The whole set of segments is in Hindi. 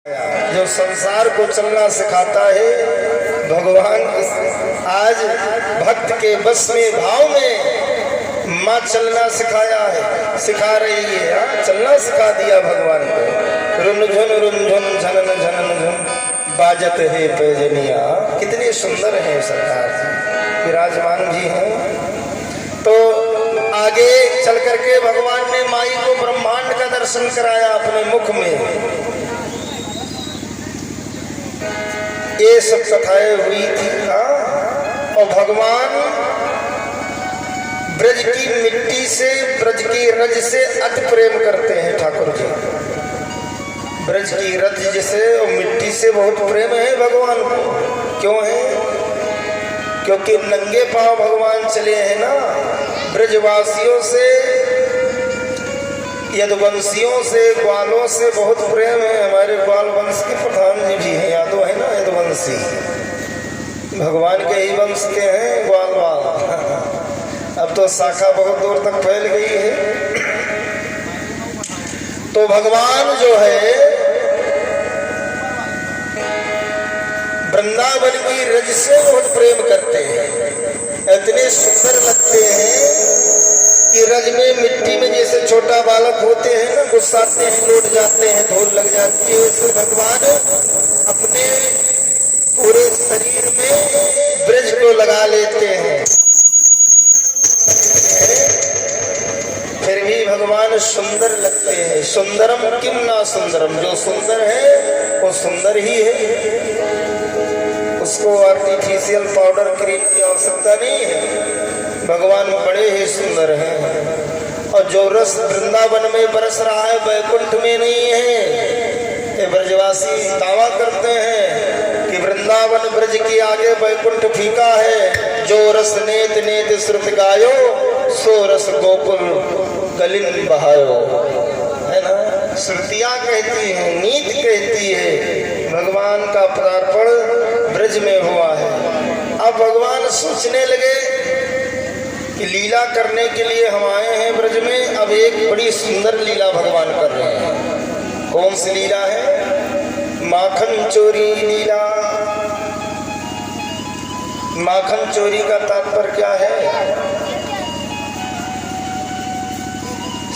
जो संसार को चलना सिखाता है भगवान। आज भक्त के बस में भाव में माँ चलना सिखा रही है। चलना सिखा दिया भगवान को। रुनझुन झनन झनन झुन बाजत है पैजनिया। कितने सुंदर हैं सरकार जी, विराजमान जी हैं। तो आगे चल करके भगवान ने माई को ब्रह्मांड का दर्शन कराया अपने मुख में। ये सब कथाएं हुई थी। और भगवान ब्रज की मिट्टी से, ब्रज की रज से अति प्रेम करते हैं ठाकुर जी। ब्रज की रज से और मिट्टी से बहुत प्रेम है भगवान को। क्यों है? क्योंकि नंगे पांव भगवान चले हैं ना। ब्रजवासियों से, यदुवंशियों से, ग्वालों से बहुत प्रेम है। हमारे ग्वाल वंश के प्रधान जी भी हैं, यादव है ना, यदुवंशी भगवान के ही वंश के हैं ग्वाल वाल। अब तो शाखा बहुत दूर तक फैल गई है। तो भगवान जो है वृंदावन की रज से बहुत प्रेम करते हैं। इतने सुंदर लगते हैं कि रज में, मिट्टी में जैसे छोटा बालक होते हैं ना, गुस्साते हैं, लौट जाते हैं, धूल लग जाती है, उससे भगवान अपने पूरे शरीर में ब्रज को लगा लेते हैं। फिर भी भगवान सुंदर लगते हैं। सुंदरम किम ना सुंदरम, जो सुंदर है वो सुंदर ही है। उसको आर्टिफिशियल पाउडर क्रीम की आवश्यकता नहीं है। भगवान बड़े ही सुंदर हैं। और जो रस वृंदावन में बरस रहा है वैकुंठ में नहीं है। ये ब्रजवासी दावा करते हैं कि वृंदावन ब्रज के आगे वैकुंठ फीका है। जो रस नेत नेत श्रुत गायो, सो रस गोकुल गलिन बहायो। है ना, श्रुतियां कहती हैं, नीत कहती है भगवान का पदार्पण ब्रज में हुआ है। अब भगवान सोचने लगे कि लीला करने के लिए हम आए हैं ब्रज में। अब एक बड़ी सुंदर लीला भगवान कर रहे हैं। कौन सी लीला है? माखन चोरी लीला। माखन चोरी का तात्पर्य क्या है?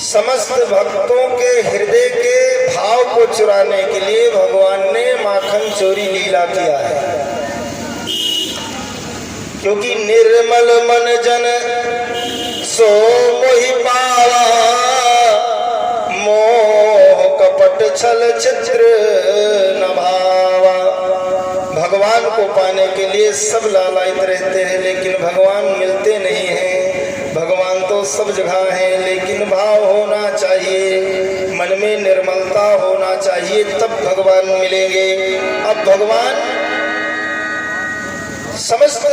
समस्त भक्तों के हृदय के भाव को चुराने के लिए भगवान ने माखन चोरी लीला किया है। क्योंकि निर्मल मन जन सो मोहि पावा, मोह कपट छल चित्र न भावा। भगवान को पाने के लिए सब लालायित रहते हैं, लेकिन भगवान मिलते नहीं हैं। भगवान तो सब जगह है, लेकिन भाव होना चाहिए, मन में निर्मलता होना चाहिए, तब भगवान मिलेंगे। अब भगवान समस्त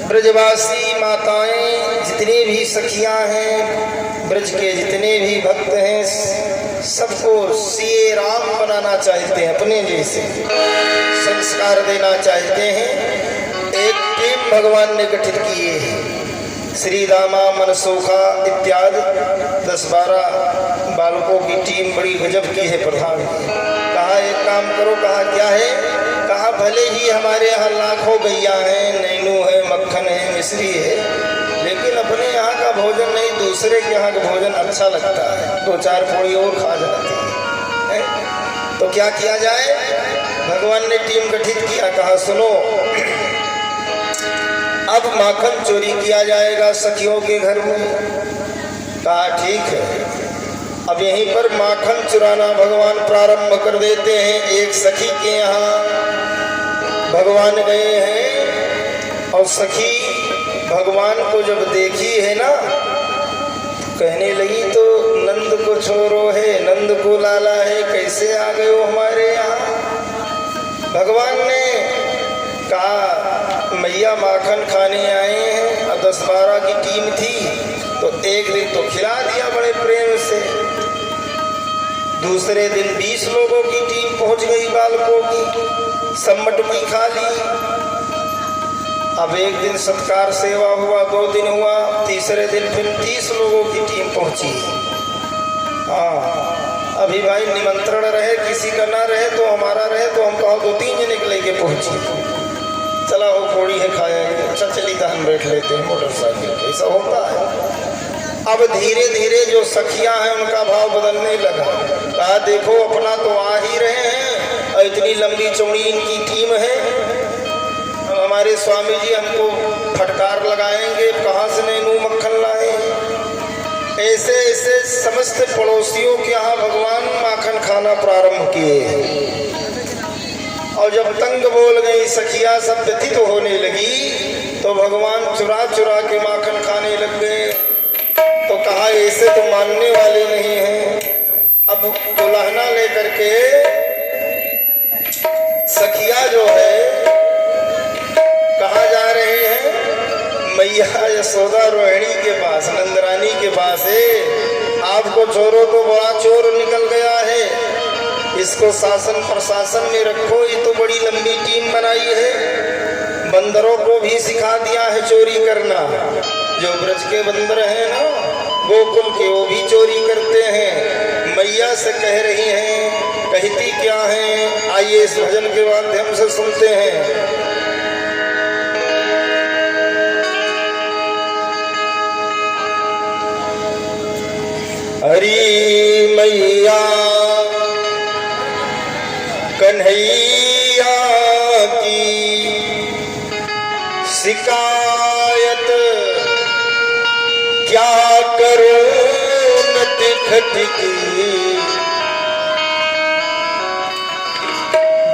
ब्रजवासी माताएं, जितनी भी सखियां हैं, ब्रज के जितने भी भक्त हैं, सबको सिए राम बनाना चाहते हैं, अपने जैसे संस्कार देना चाहते हैं। एक टीम भगवान ने गठित की है। श्री दामा मनसोखा इत्यादि 10-12 बालकों की टीम बड़ी गजब की है। प्रधान कहा एक काम करो। कहा क्या है? कहा भले ही हमारे यहाँ लाखों गैया हैं, नैनू है, मक्खन है, मिश्री है, लेकिन अपने यहाँ का भोजन नहीं, दूसरे के यहाँ का भोजन अच्छा लगता है। 2-4 पूड़ी और खा जाते हैं। तो क्या किया जाए? भगवान ने टीम गठित किया। कहा सुनो, अब माखन चोरी किया जाएगा सखियों के घर में। कहा ठीक है। अब यहीं पर माखन चुराना भगवान प्रारंभ कर देते हैं। एक सखी के यहाँ भगवान गए हैं और सखी भगवान को जब देखी है ना, कहने लगी तो नंद को छोरो है, नंद को लाला है, कैसे आ गए हो हमारे यहाँ? भगवान ने कहा मैया माखन खाने आए हैं। अब 10-12 की टीम थी तो एक दिन तो खिला दिया बड़े प्रेम से। दूसरे दिन 20 लोगों की टीम पहुंच गई बालकों की, सब मटकी खा ली। अब एक दिन सत्कार सेवा हुआ, 2 दिन हुआ, तीसरे दिन फिर 30 लोगों की टीम पहुंची। हाँ, अभी भाई निमंत्रण रहे किसी का ना रहे तो हमारा रहे तो हम कहा 2-3 जने के लेके पहुंचे, चला हो थोड़ी है खाएंगे, अच्छा चली तो हम बैठ लेते हैं मोटरसाइकिल पे, ऐसा होता है। अब धीरे धीरे जो सखियां हैं उनका भाव बदलने लगा, कहा देखो अपना तो आ ही रहे हैं और इतनी लंबी चौड़ी इनकी टीम है, हमारे स्वामी जी हमको फटकार लगाएंगे, कहाँ से नैनू मक्खन लाए। ऐसे ऐसे समस्त पड़ोसियों के यहाँ भगवान माखन खाना प्रारंभ किए और जब तंग बोल गई सखिया सब व्यथित होने लगी तो भगवान चुरा चुरा के माखन खाने लग गए। तो कहा ऐसे तो मानने वाले नहीं हैं। अब दुल्हना लेकर के सखिया जो है कहाँ जा रहे हैं? मैया यशोदा रोहिणी के पास, नंदरानी के पास है। आपको चोरों तो बड़ा चोर निकल गया है, इसको शासन प्रशासन में रखो, ये तो बड़ी लंबी टीम बनाई है, बंदरों को भी सिखा दिया है चोरी करना। जो ब्रज के बंदर हैं ना गोकुल के, वो भी चोरी करते हैं। मैया से कह रही हैं, कहती क्या है, आइए इस भजन के माध्यम से सुनते हैं। हरी मैया कन्हैया की शिकायत क्या करो नट खटकी,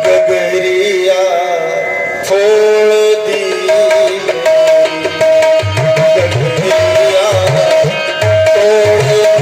गगरिया छोड़ दी, गगरिया तोड़ दी।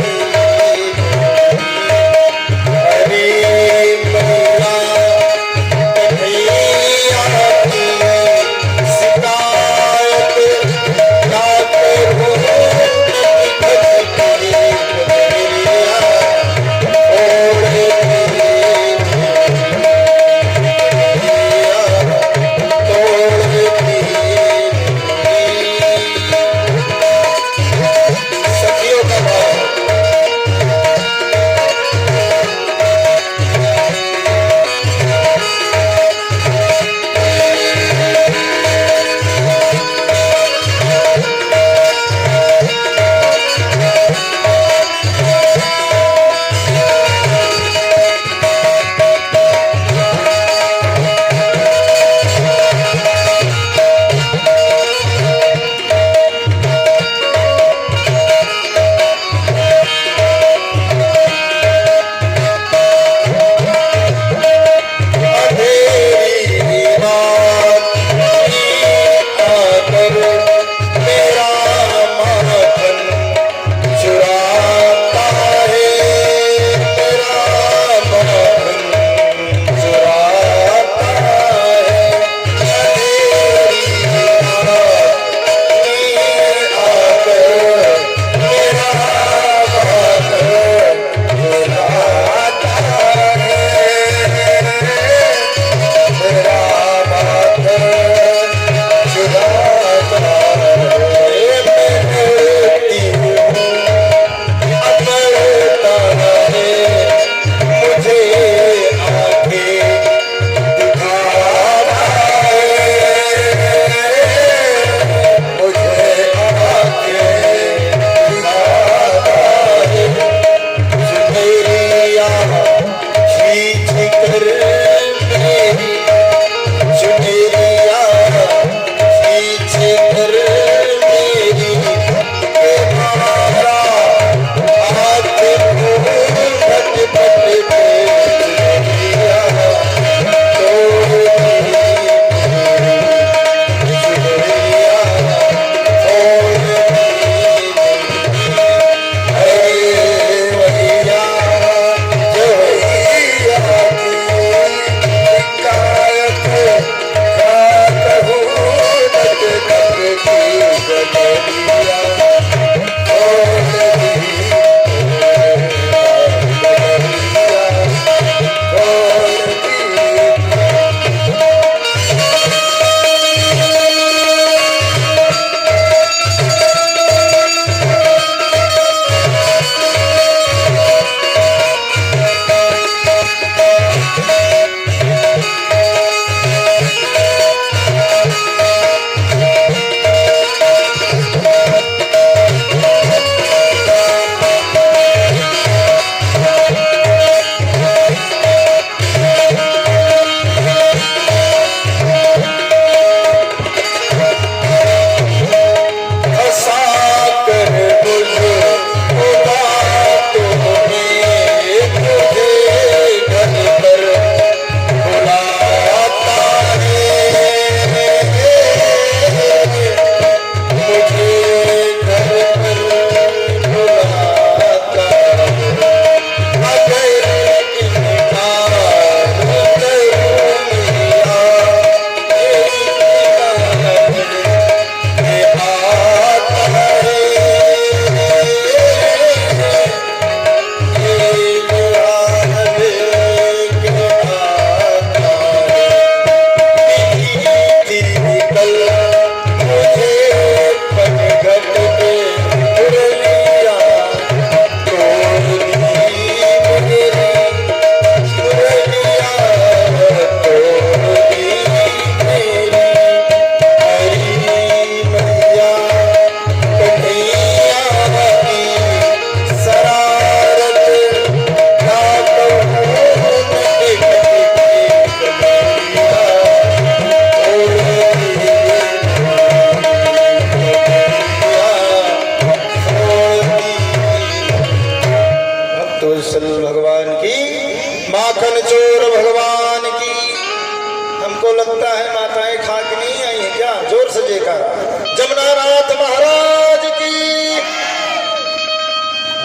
Oh जोर से जयकारा जमुनानाथ महाराज की।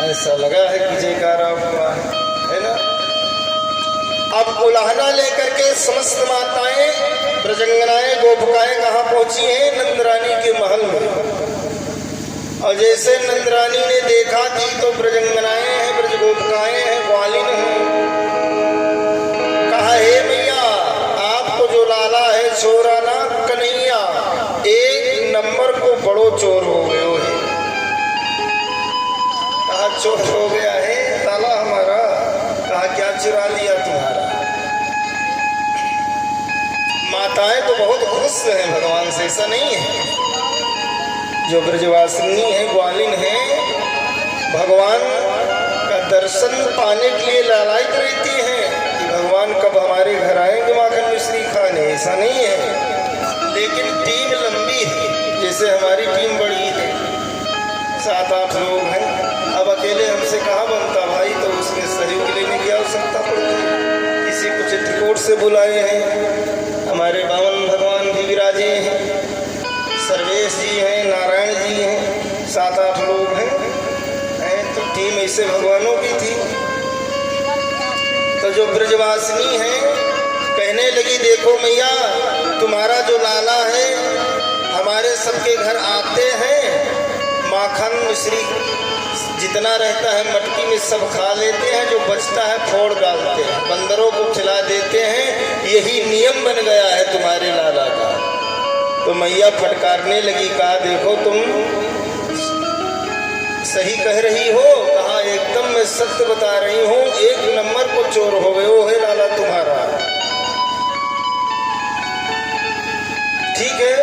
ऐसा लगा है कि जयकारा हुआ है ना। अब उलाहना लेकर के समस्त माताएं, ब्रजंगनाएं, गोपिकाएं कहाँ पहुंची हैं? नंदरानी के महल में। और जैसे नंदरानी ने देखा कि तो ब्रजंगनाएं हैं, ब्रजगोपिकाएं हैं, ग्वालिन हैं, कहा हे मैया आपको जो लाला है चोराना कन्हैया एक नंबर को बड़ो चोर हो गए हो है। कहा चोर हो गया है लाला हमारा। कहा क्या चुरा लिया तुम्हारा? माताएं तो बहुत खुश हैं भगवान से, ऐसा नहीं है। जो ब्रजवासिनी है, ग्वालिन है, भगवान का दर्शन पाने के लिए लालायित रहती हैं कि भगवान कब हमारे घर आएंगे माखन मिश्री खाने। ऐसा नहीं है, लेकिन टीम लंबी है। जैसे हमारी टीम बड़ी है, 7-8 लोग हैं। अब अकेले हमसे कहाँ बनता भाई, तो उसमें सहयोग लेने की आवश्यकता पड़ती है। किसी को चित्रकूट से बुलाए हैं, हमारे बावन भगवान भी विराजे हैं, सर्वेश जी हैं, नारायण जी हैं, 7-8 लोग हैं। तो टीम ऐसे भगवानों की थी। तो जो ब्रजवासिनी है कहने लगी देखो मैया तुम्हारा जो लाला है हमारे सबके घर आते हैं, माखन मिश्री जितना रहता है मटकी में सब खा लेते हैं, जो बचता है फोड़ डालते हैं, बंदरों को खिला देते हैं। यही नियम बन गया है तुम्हारे लाला का। तो मैया फटकारने लगी, कहा देखो तुम सही कह रही हो। कहा एकदम मैं सत्य बता रही हूँ, एक नंबर को चोर हो गए हो है लाला तुम्हारा। ठीक है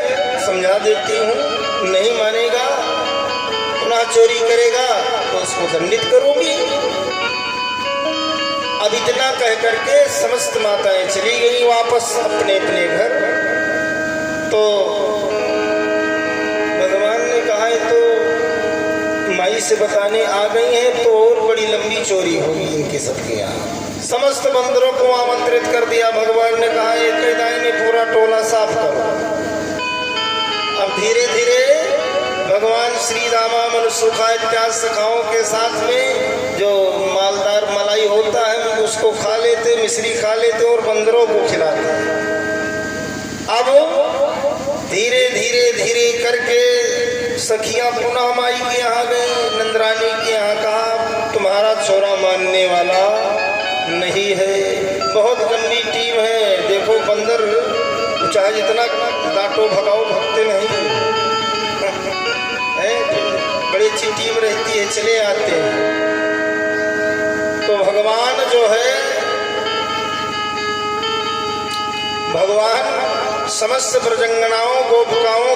समझा देती हूँ, नहीं मानेगा पुनः चोरी करेगा तो उसको दंडित करूंगी। अब इतना कह करके समस्त माताएं चली गई वापस अपने अपने घर। तो भगवान ने कहा तो माई से बताने आ गई हैं तो और बड़ी लंबी चोरी होगी इनके सबके यहाँ। समस्त बंदरों को आमंत्रित कर दिया। भगवान ने कहा एक दाहिने पूरा टोला साफ करो। अब धीरे धीरे भगवान श्री रामा मनसुखा इत्यादि सखाओं के साथ में जो मालदार मलाई होता है उसको खा लेते, मिश्री खा लेते और बंदरों को खिलाते। अब धीरे धीरे धीरे करके सखियां पुनः माई के यहाँ गए, नंदरानी के यहाँ। कहा तुम्हारा छोरा मानने वाला नहीं है, बहुत लंबी टीम है। देखो बंदर चाहे जितना डांटो भगाओ भगते नहीं है, बड़ी अच्छी टीम रहती है, चले आते हैं। तो भगवान जो है, भगवान समस्त ब्रजंगनाओं गोपिकाओं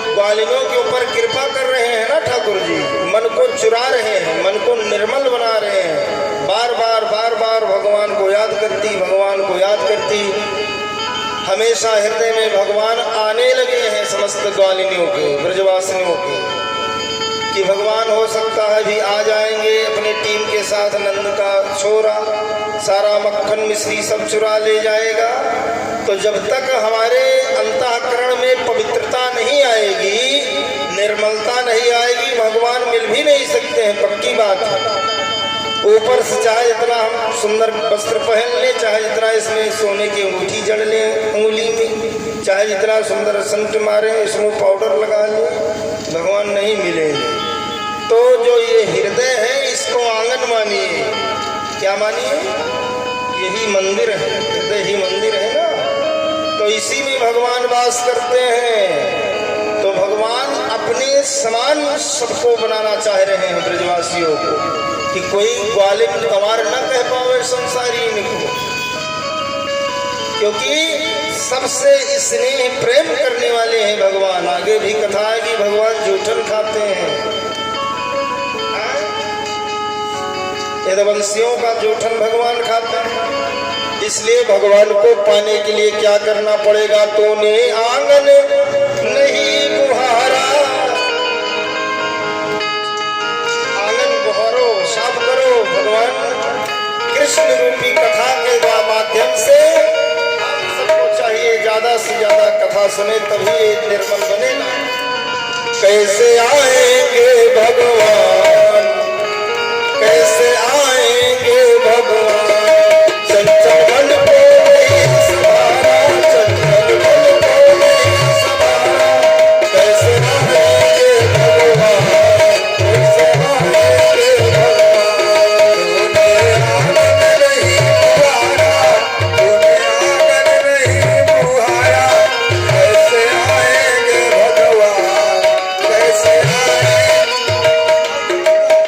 ग्वालिनों के ऊपर कृपा कर रहे हैं ना ठाकुर जी। मन को चुरा रहे हैं, मन को निर्मल बना रहे हैं। बार बार भगवान को याद करती, भगवान को याद करती। हमेशा हृदय में भगवान आने लगे हैं समस्त ग्वालिनियों के, ब्रजवासिनियों के, कि भगवान हो सकता है भी आ जाएंगे अपने टीम के साथ। नंद का छोरा सारा मक्खन मिश्री सब चुरा ले जाएगा। तो जब तक हमारे अंतःकरण में पवित्रता नहीं आएगी, निर्मलता नहीं आएगी, भगवान मिल भी नहीं सकते हैं, पक्की बात है। ऊपर से चाहे जितना हम सुंदर वस्त्र पहन ले, चाहे जितना इसमें सोने की अंगूठी जड़ ले उंगली में, चाहे जितना सुंदर संट मारे, इसमें पाउडर लगा ले, भगवान नहीं मिलेंगे। तो जो ये हृदय है इसको आंगन मानिए। क्या मानिए? यही मंदिर है, हृदय ही मंदिर है ना। तो इसी में भगवान वास करते हैं। तो भगवान अपने समान सबको बनाना चाह रहे हैं ब्रजवासियों को, कि कोई ग्वालिन गंवार न कह पावे संसारी इनको, क्योंकि सबसे स्नेह प्रेम करने वाले हैं भगवान। आगे भी कथा है कि भगवान जूठन खाते हैं, यदुवंशियों का जूठन भगवान खाते हैं। इसलिए भगवान को पाने के लिए क्या करना पड़ेगा? तूने आंगन नहीं बुहारा, आंगन बुहारो, साफ करो। भगवान कृष्ण रूपी कथा के माध्यम से हम सबको चाहिए ज्यादा से ज्यादा कथा सुने तभी निर्मल बनेगा। कैसे आएंगे भगवान, कैसे आएंगे भगवान, चंचल मन को नहीं संभाला, चंचल मन को नहीं संभाला। कैसे आएंगे भगवान, कैसे आएंगे भगवान, तूने आंगन नहीं बुहारा, तूने आंगन नहीं बुहारा। कैसे आएंगे भगवान, कैसे आएंगे,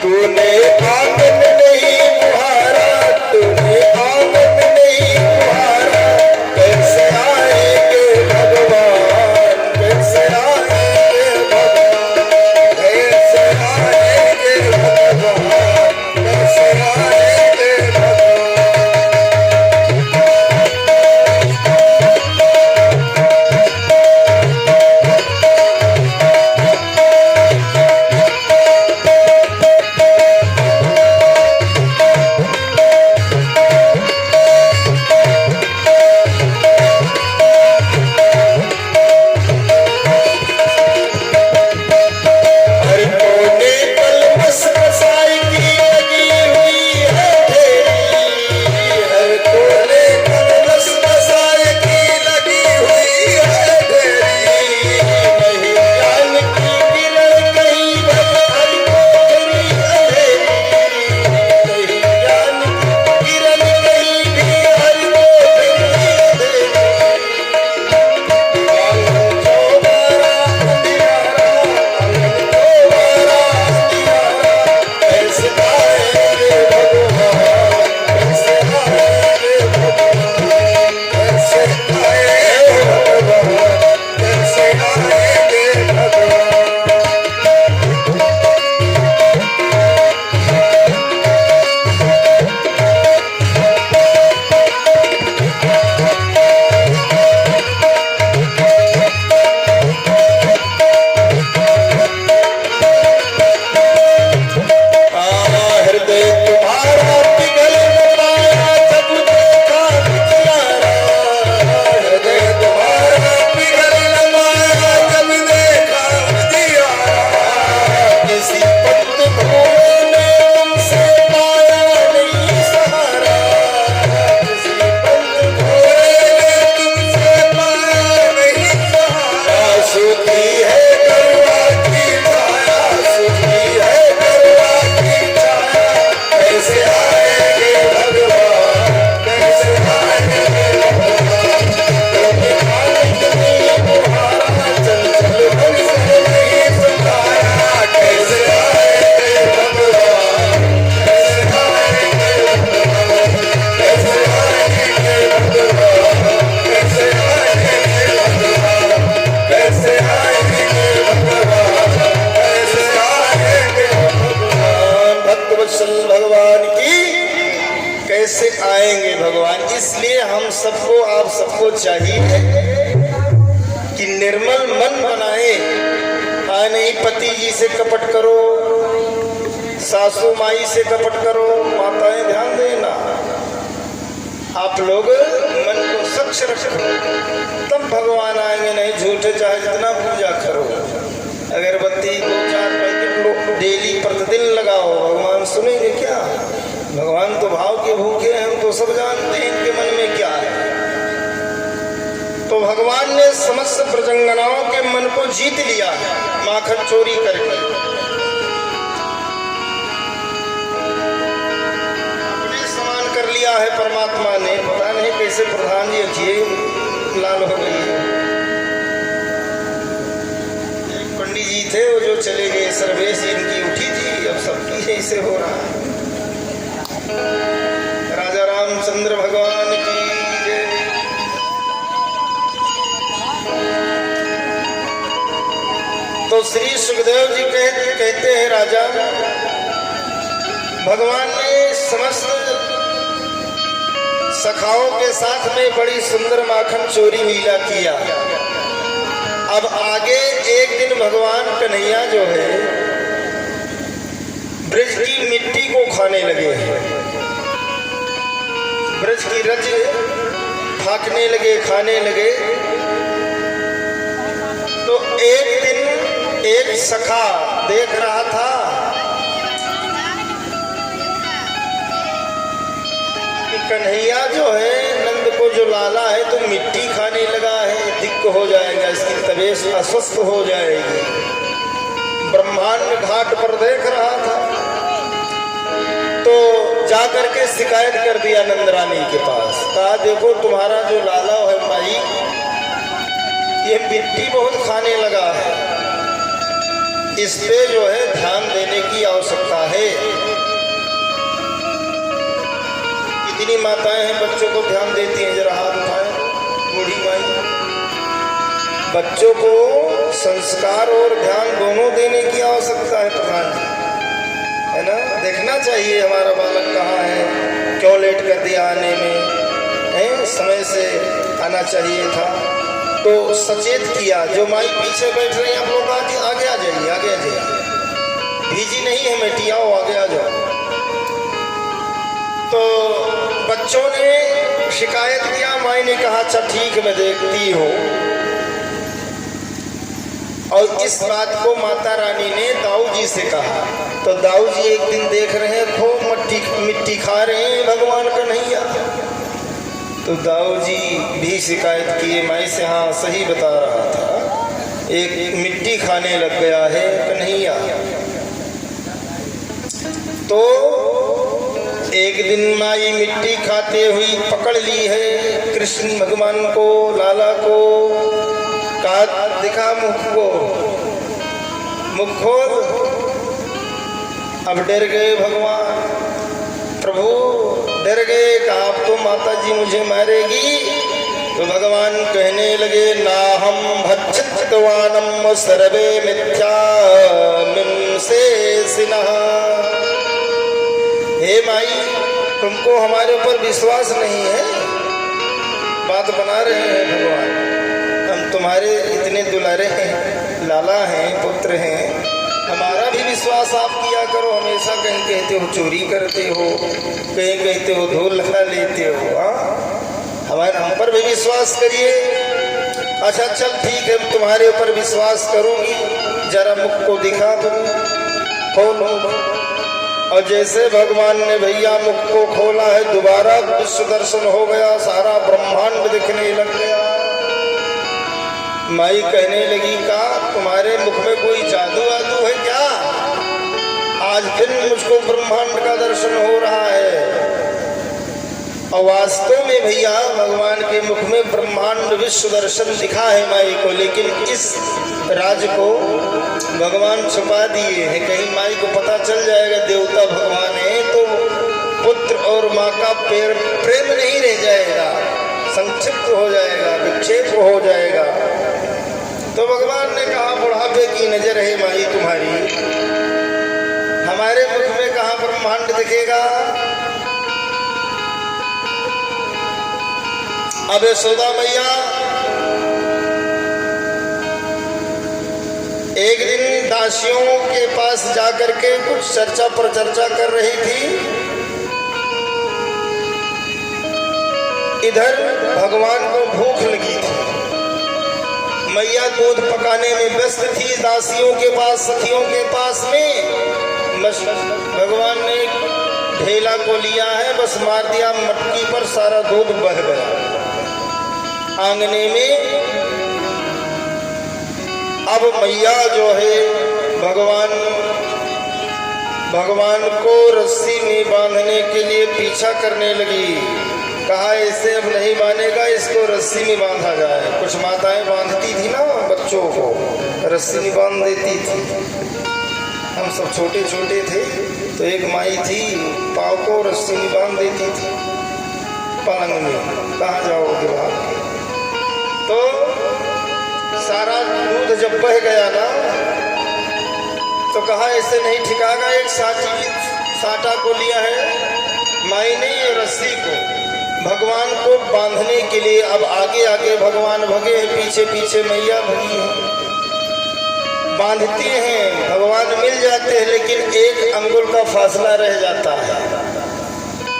तूने आंगन नहीं बुहारा, तूने आंगन नहीं बुहारा। कैसे आएंगे भगवान, कैसे आएंगे भगवान, कैसे आएंगे भगवान, कैसे आएंगे भगवान। हर कोने कलमस कसाई की लगी हुई है ढेरी, हर कोने कलमस कसाई की लगी हुई है ढेरी। नहीं ज्ञान की किरण कहीं हर कोठरी अंधेरी, नहीं ज्ञान की किरण कहीं भी हर कोठरी अंधेरी। आंगन चौबारा अंधियारा, आंगन चौबारा अंधियारा। कैसे आएंगे भगवान, कैसे आएंगे भगवान, कैसे आएंगे भगवान, कैसे आएंगे भगवान। हृदय तुम्हारा पिघल न पाया जब देखा बिचारा, हृदय तुम्हारा पिघल न पाया जब देखा बिचारा। किसी पंत भोले ने तुमसे पाया नहीं सहारा, किसी पंत भोले ने तुमसे पाया नहीं सहारा। सूखी है करवा की छाया, सूखी है करवा की छाया। कैसे आएंगे भगवान, कैसे आएंगे भगवान, तूने आंगन नहीं बुहारा, चंचल मन से नहीं संभाला। कैसे आएंगे भगवान, कैसे आएंगे भगवान, कैसे आएंगे भगवान, कैसे आएंगे भगवान, कैसे आएंगे भगवान, कैसे आएंगे भगवान। भक्तवत्सल भगवान की कैसे आएंगे भगवान। इसलिए हम सबको, आप सबको चाहिए कि निर्मल मन बनाए। नहीं पति जी से कपट करो, सासू माई से कपट करो, माताएं ध्यान देना। आप लोग मन को स्वच्छ रखो, तब भगवान आएंगे। नहीं झूठे चाहे जितना पूजा करो, अगरबत्ती 2-4 पैकेट लो, डेली प्रतिदिन लगाओ, भगवान सुनेंगे क्या। भगवान तो भाव के भूखे हैं, हम तो सब जानते हैं इनके मन में क्या है। तो भगवान ने समस्त प्रजंगनाओं के मन को जीत लिया है माखन चोरी करके। अपने समान कर लिया है परमात्मा ने। पता नहीं कैसे प्रधान जी अखिए लाल हो गई है। एक पंडित जी थे वो जो चले गए, सर्वेश इनकी उठी थी, अब सबकी ऐसे हो रहा है। राजा रामचंद्र भगवान की जय। तो श्री सुखदेव जी कहते हैं राजा, भगवान ने समस्त सखाओं के साथ में बड़ी सुंदर माखन चोरी लीला किया। अब आगे एक दिन भगवान कन्हैया जो है ब्रज की मिट्टी को खाने लगे हैं, ब्रज की रज फाकने लगे, खाने लगे। एक दिन एक सखा देख रहा था कि कन्हैया जो है नंद को जो लाला है तो मिट्टी खाने लगा है, दिक्क हो जाएगा, इसकी तबीयत अस्वस्थ हो जाएगी। ब्रह्मांड घाट पर देख रहा था तो जाकर के शिकायत कर दिया नंद रानी के पास। कहा देखो तुम्हारा जो लाला है माई ये मिट्टी बहुत खाने लगा है, इस पे जो है ध्यान देने की आवश्यकता है। कितनी माताएं हैं बच्चों को ध्यान देती हैं, जरा हाथ उठाएं बूढ़ी माई। बच्चों को संस्कार और ध्यान दोनों देने की आवश्यकता है प्रधान जी, है ना। देखना चाहिए हमारा बालक कहाँ है, क्यों लेट कर दिया आने में, है समय से आना चाहिए था। तो सचेत किया। जो माई पीछे बैठ रही हैं आप लोग आगे आगे आ जाइए, आगे आ जाइए, भीजी नहीं है बेटी, आओ आगे आ जाओ। तो बच्चों ने शिकायत किया, माई ने कहा अच्छा ठीक है मैं देखती हूँ। और इस बात को माता रानी ने दाऊ जी से कहा। तो दाऊ जी एक दिन देख रहे हैं खूब मिट्टी खा रहे हैं भगवान कन्हैया। तो दाऊ जी भी शिकायत किए माई से, हाँ सही बता रहा था, एक मिट्टी खाने लग गया है कन्हैया। तो एक दिन माई मिट्टी खाते हुई पकड़ ली है कृष्ण भगवान को, लाला को। कहा दिखा मुख को, मुख खोल। अब डर गए भगवान, प्रभु डर गए। कहा अब तो माता जी मुझे मारेगी। तो भगवान कहने लगे ना हम भक्षितवानम सर्वे मिथ्या मिंसे सिनः। हे माई तुमको हमारे ऊपर विश्वास नहीं है, बात बना रहे हैं भगवान, हम तुम्हारे इतने दुलारे हैं, लाला हैं, पुत्र हैं, हमारा भी विश्वास आप किया करो। हमेशा कहीं कहते हो चोरी करते हो, कहीं कहते हो धूल लगा लेते हो, हमारे हम पर भी विश्वास करिए। अच्छा चल ठीक है तुम्हारे ऊपर विश्वास करूंगी, जरा मुख को दिखा दो, खोलो। और जैसे भगवान ने भैया मुख को खोला है, दोबारा विश्व दर्शन हो गया, सारा ब्रह्मांड दिखने लग गया। माई कहने लगी का तुम्हारे मुख में कोई जादू वादू है क्या? आज फिर मुझको ब्रह्मांड का दर्शन हो रहा है। और वास्तव में भैया भगवान के मुख में ब्रह्मांड विश्व दर्शन दिखा है माई को, लेकिन इस राज को भगवान छुपा दिए हैं। कहीं माई को पता चल जाएगा देवता भगवान है तो पुत्र और माँ का प्रेम नहीं रह जाएगा, संक्षिप्त हो जाएगा, विक्षेप हो जाएगा। तो भगवान ने कहा बुढ़ापे की नजर है माई तुम्हारी, हमारे मुख में कहाँ ब्रह्मांड दिखेगा। अब यशोदा मैया एक दिन दासियों के पास जाकर के कुछ चर्चा पर चर्चा कर रही थी। इधर भगवान को भूख लगी थी, मैया दूध पकाने में व्यस्त थी, दासियों के पास सखियों के पास में। भगवान ने ढेला को लिया है, बस मार दिया मटकी पर, सारा दूध बह गया आंगने में। अब मैया जो है भगवान को रस्सी में बांधने के लिए पीछा करने लगी। कहा ऐसे अब नहीं मानेगा, इसको रस्सी में बांधा जाए। कुछ माताएं बांधती थी ना बच्चों को, रस्सी में बांध देती थी। हम सब छोटे छोटे थे तो एक माई थी, पाँव को रस्सी में बांध देती थी पलंग में, कहाँ जाओगे बाहर। तो सारा दूध जब बह गया ना तो कहा ऐसे नहीं ठिकागा, एक साटा को लिया है माई ने रस्सी को भगवान को बांधने के लिए। अब आगे आगे भगवान भगे हैं, पीछे पीछे मैया भगी है। बांधती हैं, भगवान मिल जाते हैं, लेकिन एक अंगुल का फासला रह जाता है,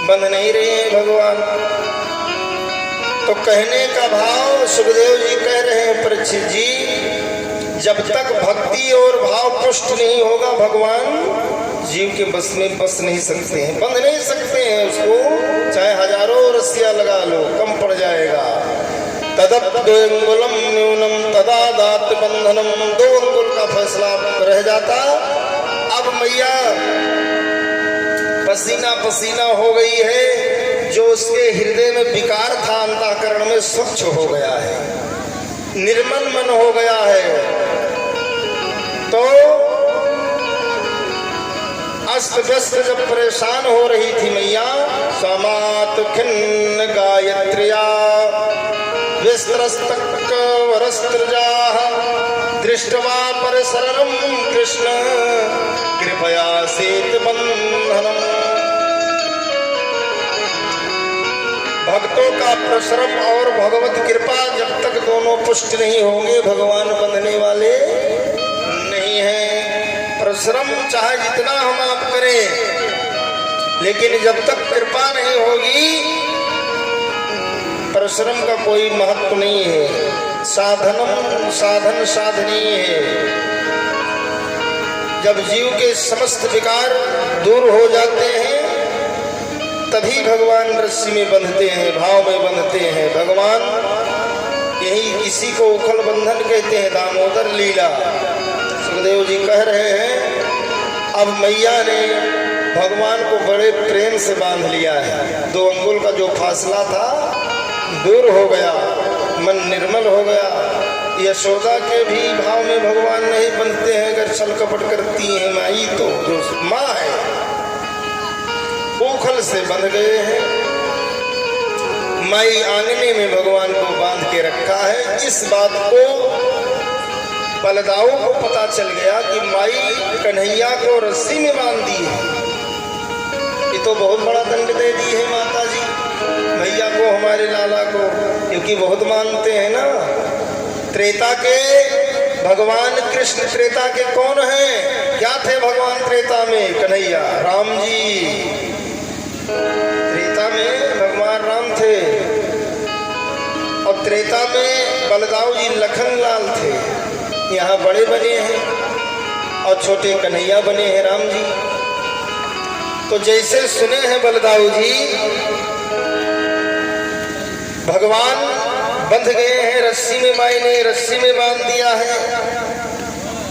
बंध नहीं रहे हैं भगवान। तो कहने का भाव सुखदेव जी कह रहे हैं परीक्षित जी, जब तक भक्ति और भाव पुष्ट नहीं होगा भगवान जीव के बस में बस नहीं सकते हैं, बंध नहीं सकते हैं उसको, चाहे हजारों रस्सियां लगा लो कम पड़ जाएगा। तदप्योंगुलम न्यूनम तदा दात बंधनम, 2 अंगुल का फैसला रह जाता। अब मैया पसीना पसीना हो गई है, जो उसके हृदय में विकार था अंतःकरण में स्वच्छ हो गया है, निर्मल मन हो गया है। तो अस्त व्यस्त जब परेशान हो रही थी मैया, समात खिन्न गायत्र्या विस्त्रस्तक वरस्त्रजाः दृष्ट्वा परसरलम कृष्ण कृपया सेत बंधनम। भक्तों का परिश्रम और भगवत कृपा जब तक दोनों पुष्ट नहीं होंगे भगवान बंधने वाले नहीं हैं। परिश्रम चाहे जितना हम आप करें, लेकिन जब तक कृपा नहीं होगी परिश्रम का कोई महत्व नहीं है। साधन साधनीय है। जब जीव के समस्त विकार दूर हो जाते हैं तभी भगवान रस्सी में बंधते हैं, भाव में बंधते हैं। भगवान यही इसी को उखल बंधन कहते हैं, दामोदर लीला। सुखदेव जी कह रहे हैं अब मैया ने भगवान को बड़े प्रेम से बांध लिया है, 2 अंगुल का जो फासला था दूर हो गया, मन निर्मल हो गया। यशोदा के भी भाव में भगवान नहीं बनते हैं, अगर छल कपट करती है माई तो जो माँ है उखल से बंध गए हैं। माई आंगने में भगवान को बांध के रखा है। इस बात को बलदाऊ को पता चल गया कि माई कन्हैया को रस्सी में बांध दी है, ये तो बहुत बड़ा दंड दे दी है माता जी भैया को, हमारे लाला को, क्योंकि बहुत मानते हैं ना। त्रेता के भगवान कृष्ण त्रेता के कौन हैं? क्या थे भगवान त्रेता में? कन्हैया राम जी। त्रेता में भगवान राम थे और त्रेता में बलदाऊ जी लखन लाल थे। यहाँ बड़े बने हैं और छोटे कन्हैया बने हैं राम जी। तो जैसे सुने हैं बलदाऊ जी भगवान बंध गए हैं रस्सी में, माई ने रस्सी में बांध दिया है,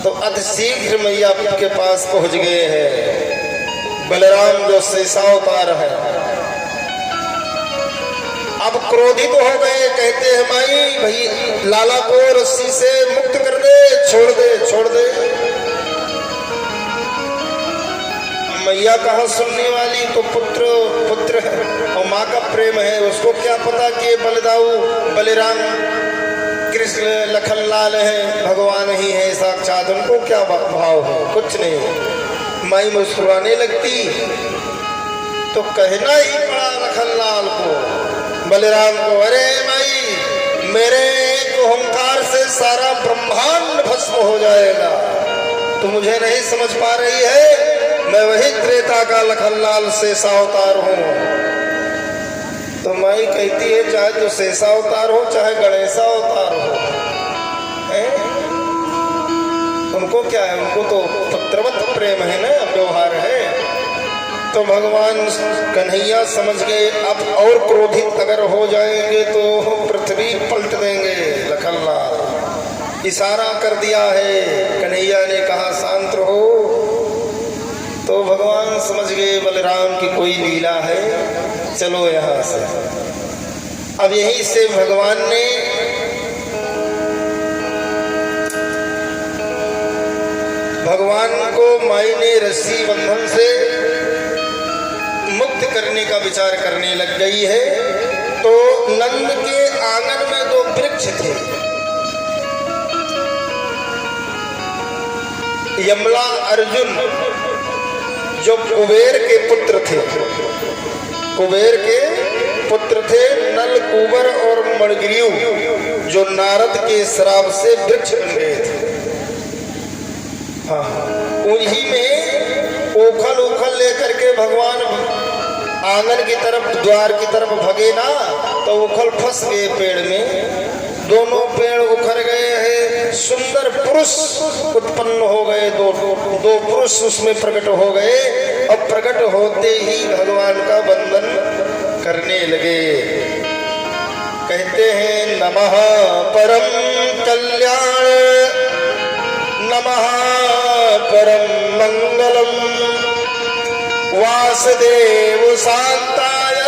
तो अतिशीघ्र मैया के पास पहुंच गए हैं। बलराम जो शेषावतार है अब क्रोधित हो गए, कहते हैं माई भाई लाला को रस्सी से मुक्त कर दे, छोड़ दे, छोड़ दे। मैया कहाँ सुनने वाली, तो पुत्र है और माँ का प्रेम है, उसको क्या पता कि बलदाऊ बलराम कृष्ण लखन लाल है, भगवान ही है साक्षात, उनको क्या भाव है, कुछ नहीं। माई मुस्कुराने लगती तो कहना ही पड़ा लखन लाल को, बलराम को, अरे माई मेरे एक ओंकार से सारा ब्रह्मांड भस्म हो जाएगा, तो मुझे नहीं समझ पा रही है, मैं वही त्रेता का लखनलाल शेषावतार हूँ। तो माई कहती है चाहे तो शेषावतार हो चाहे गणेशावतार हो, उनको क्या है, उनको तो पुत्रवत प्रेम है ना, व्यवहार है। तो भगवान कन्हैया समझ गए अब और क्रोधित अगर हो जाएंगे तो पृथ्वी पलट देंगे। लखनलाल इशारा कर दिया है, कन्हैया ने कहा शांत रहो। तो भगवान समझ गए बलराम की कोई लीला है, चलो यहाँ से। अब यहीं से भगवान ने भगवान को माई ने रस्सी बंधन से मुक्त करने का विचार करने लग गई है। तो नंद के आंगन में 2 वृक्ष थे, यमला अर्जुन जो कुबेर के पुत्र थे, कुबेर के पुत्र थे, नल कुबर और मणिग्रीव जो नारद के श्राप से वृक्ष बन गए थे। हाँ, उन्हीं में ओखल ओखल लेकर के भगवान आंगन की तरफ द्वार की तरफ भगे ना, तो ओखल फंस गए पेड़ में, दोनों पेड़ उखड़ गए हैं। सुंदर पुरुष पुरुष उत्पन्न हो गए, दो पुरुष उसमें प्रकट हो गए और प्रकट होते ही भगवान का वंदन करने लगे। कहते हैं नमः परम कल्याण, नमः परम मंगलम, वासुदेव शांताय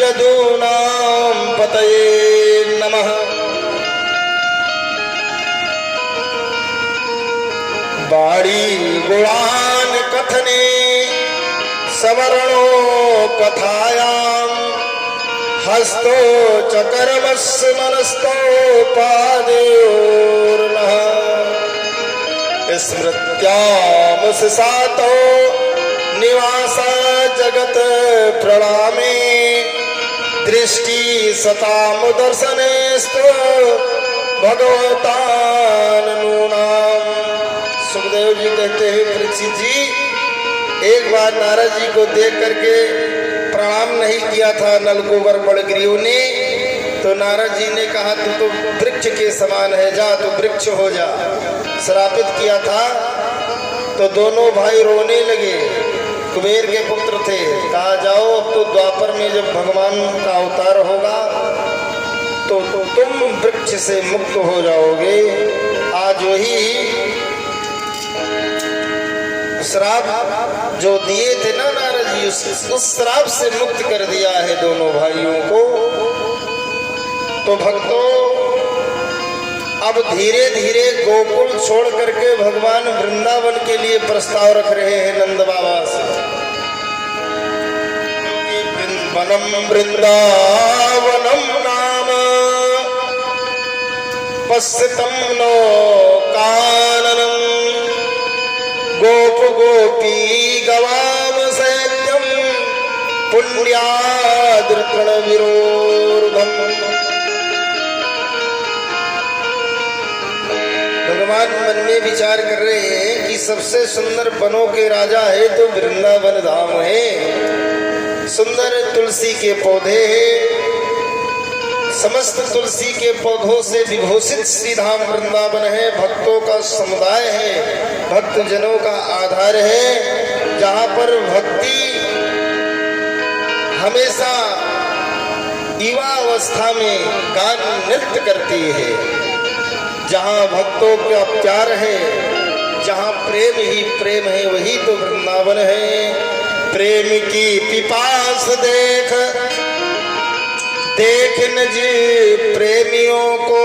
यदूनां पतये नमः। बाड़ी गुणान कथने सवर्णो कथायाम, हस्तो च कर्मस्य मनस्तो पादयोर्नः, स्मृत्याम सातो निवासा जगत प्रणामे, दृष्टि सताम दर्शनेस्तु भगवतानूनाम। सुखदेव जी कहते हैं परीक्षित जी, एक बार नारद जी को देख करके प्रणाम नहीं किया था नलकूबर बड़गिरियों ने, तो नारद जी ने कहा तू तो वृक्ष के समान है, जा तू वृक्ष हो जा, श्रापित किया था। तो दोनों भाई रोने लगे, कुबेर के पुत्र थे, कहा जाओ अब तो द्वापर में जब भगवान का अवतार होगा तो तुम वृक्ष से मुक्त हो जाओगे। आज वही श्राप जो दिए थे ना नारद जी, उस श्राप से मुक्त कर दिया है दोनों भाइयों को। तो भक्तों अब धीरे धीरे गोकुल छोड़ करके भगवान वृंदावन के लिए प्रस्ताव रख रहे हैं नंद बाबा से। वनम वृंदावनम नाम पश्यतम नो काननम, गोप गोपी गवाम सैत्यम पुण्याद्रतृण विरोधम। भगवान मन में विचार कर रहे हैं कि सबसे सुंदर वनों के राजा है तो वृंदावन धाम है, सुंदर तुलसी के पौधे हैं, समस्त तुलसी के पौधों से विभूषित श्री धाम वृंदावन है, भक्तों का समुदाय है, भक्त जनों का आधार है, जहाँ पर भक्ति हमेशा युवा अवस्था में गान नृत्य करती है, जहाँ भक्तों का प्यार है, जहाँ प्रेम ही प्रेम है, वही तो वृंदावन है। प्रेम की पिपास देख देख न जी प्रेमियों को,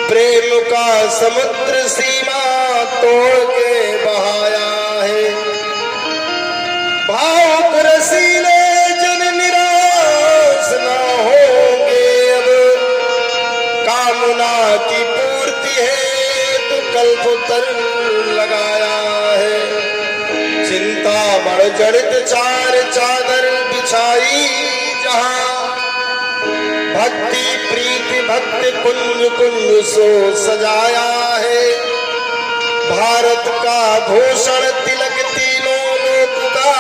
प्रेम का समुद्र सीमा तोड़ के बहाया है। भावुक रसीले जन निराश न होंगे, अब कामना की पूर्ति है तो कल्पतर लगाया है। चिंता मण जड़ित चार चादर बिछाई, जहाँ भक्ति प्रीति भक्ति कुंज कुंज सो सजाया है। भारत का भूषण तिलक तीनों लोक का,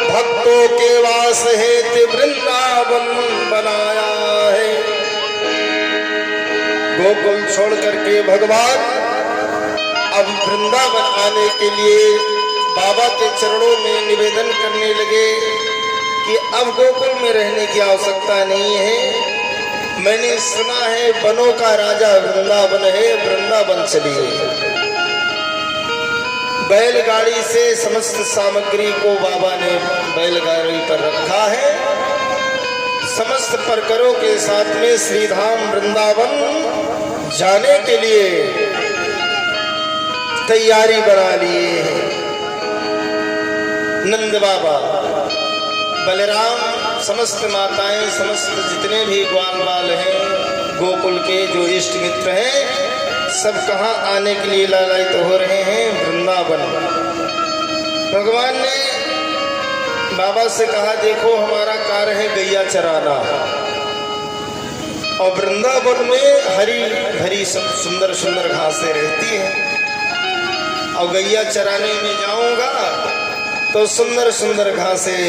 भक्तों के वास हेतु वृंदावन बनाया है। गोकुल छोड़ करके भगवान अब वृंदावन आने के लिए बाबा के चरणों में निवेदन करने लगे कि अब गोकुल में रहने की आवश्यकता नहीं है। मैंने सुना है वनों का राजा वृंदावन है, वृंदावन चलिए। बैलगाड़ी से समस्त सामग्री को बाबा ने बैलगाड़ी पर रखा है, समस्त परकरों के साथ में श्रीधाम वृंदावन जाने के लिए तैयारी बना लिए हैं। नंद बाबा, बलराम, समस्त माताएं, समस्त जितने भी ग्वाल बाल हैं गोकुल के, जो इष्ट मित्र हैं, सब कहाँ आने के लिए लालायित हो रहे हैं? वृंदावन। भगवान ने बाबा से कहा देखो हमारा कार्य है गैया चराना, और वृंदावन में हरी भरी सब सुंदर सुंदर घासें रहती हैं, और गैया चराने में जाऊंगा तो सुंदर सुंदर घासें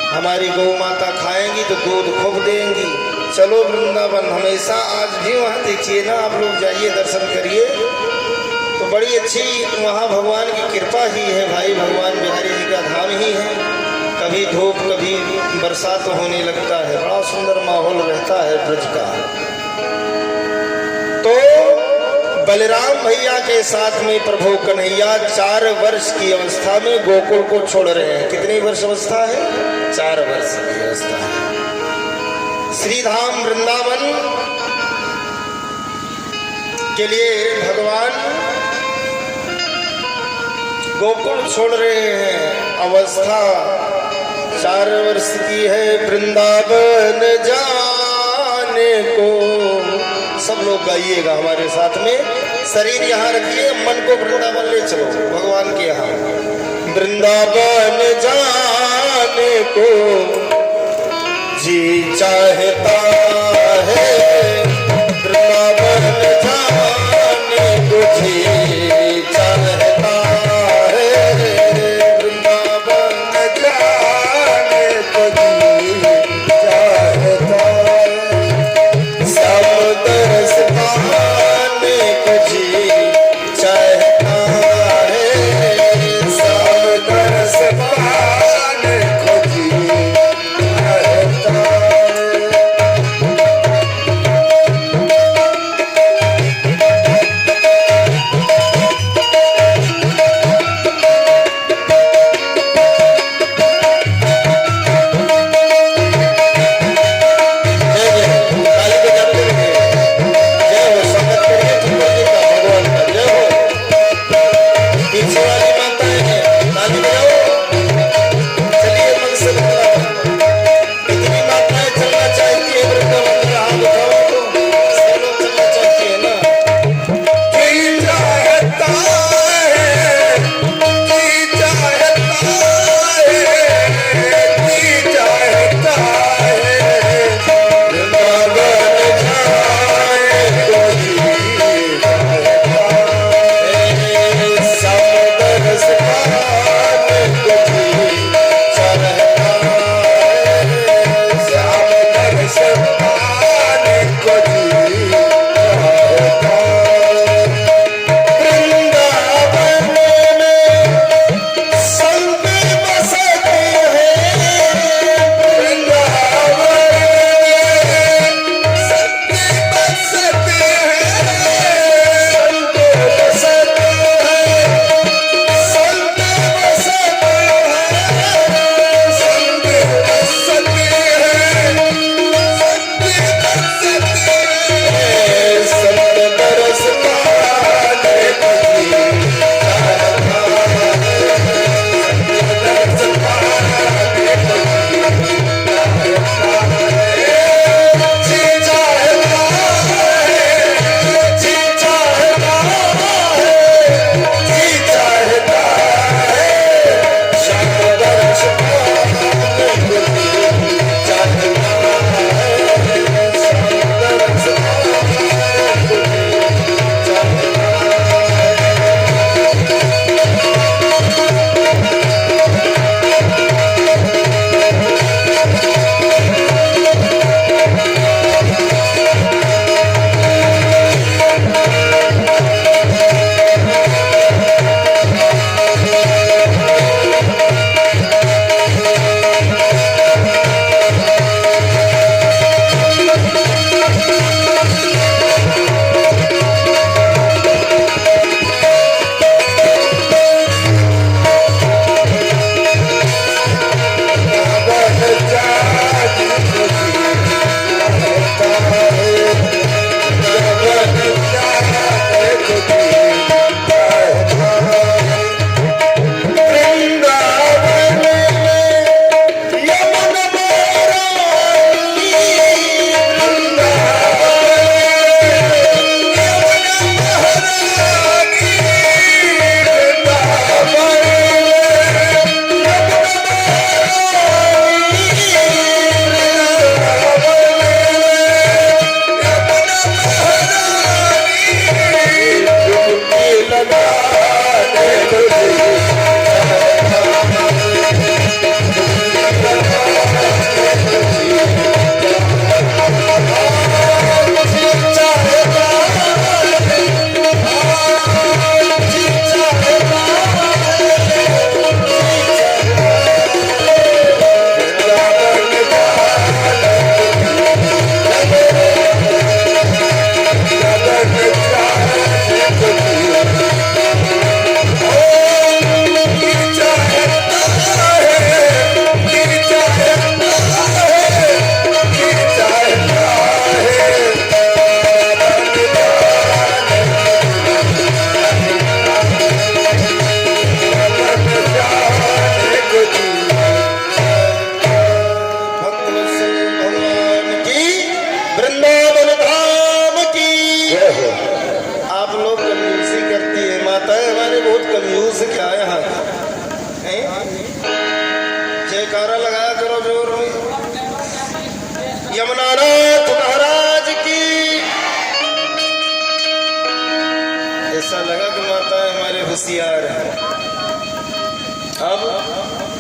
हमारी गौ माता खाएंगी तो दूध खूब देंगी, चलो वृंदावन। हमेशा आज भी वहाँ देखिए ना, आप लोग जाइए दर्शन करिए तो बड़ी अच्छी वहाँ भगवान की कृपा ही है भाई। भगवान बिहारी जी का धाम ही है। कभी धूप कभी बरसात होने लगता है, बड़ा सुंदर माहौल रहता है ब्रज का। तो बलराम भैया के साथ में प्रभु कन्हैया 4 वर्ष की अवस्था में गोकुल को छोड़ रहे हैं। कितनी वर्ष अवस्था है? 4 वर्ष की अवस्था है। श्रीधाम वृंदावन के लिए भगवान गोकुल छोड़ रहे हैं। अवस्था 4 वर्ष की है। वृंदावन जाने को, सब लोग गाइएगा हमारे साथ में। शरीर यहाँ रखिए, मन को वृंदावन ले चलो भगवान के यहाँ। वृंदावन जाने को जी चाहता है, वृंदावन जाने को जी चाहता है, वृंदावन जाने को जी चाहता है, सब दरस पाने को जी चाहता है, सब दरस पाने को जी चाहता है।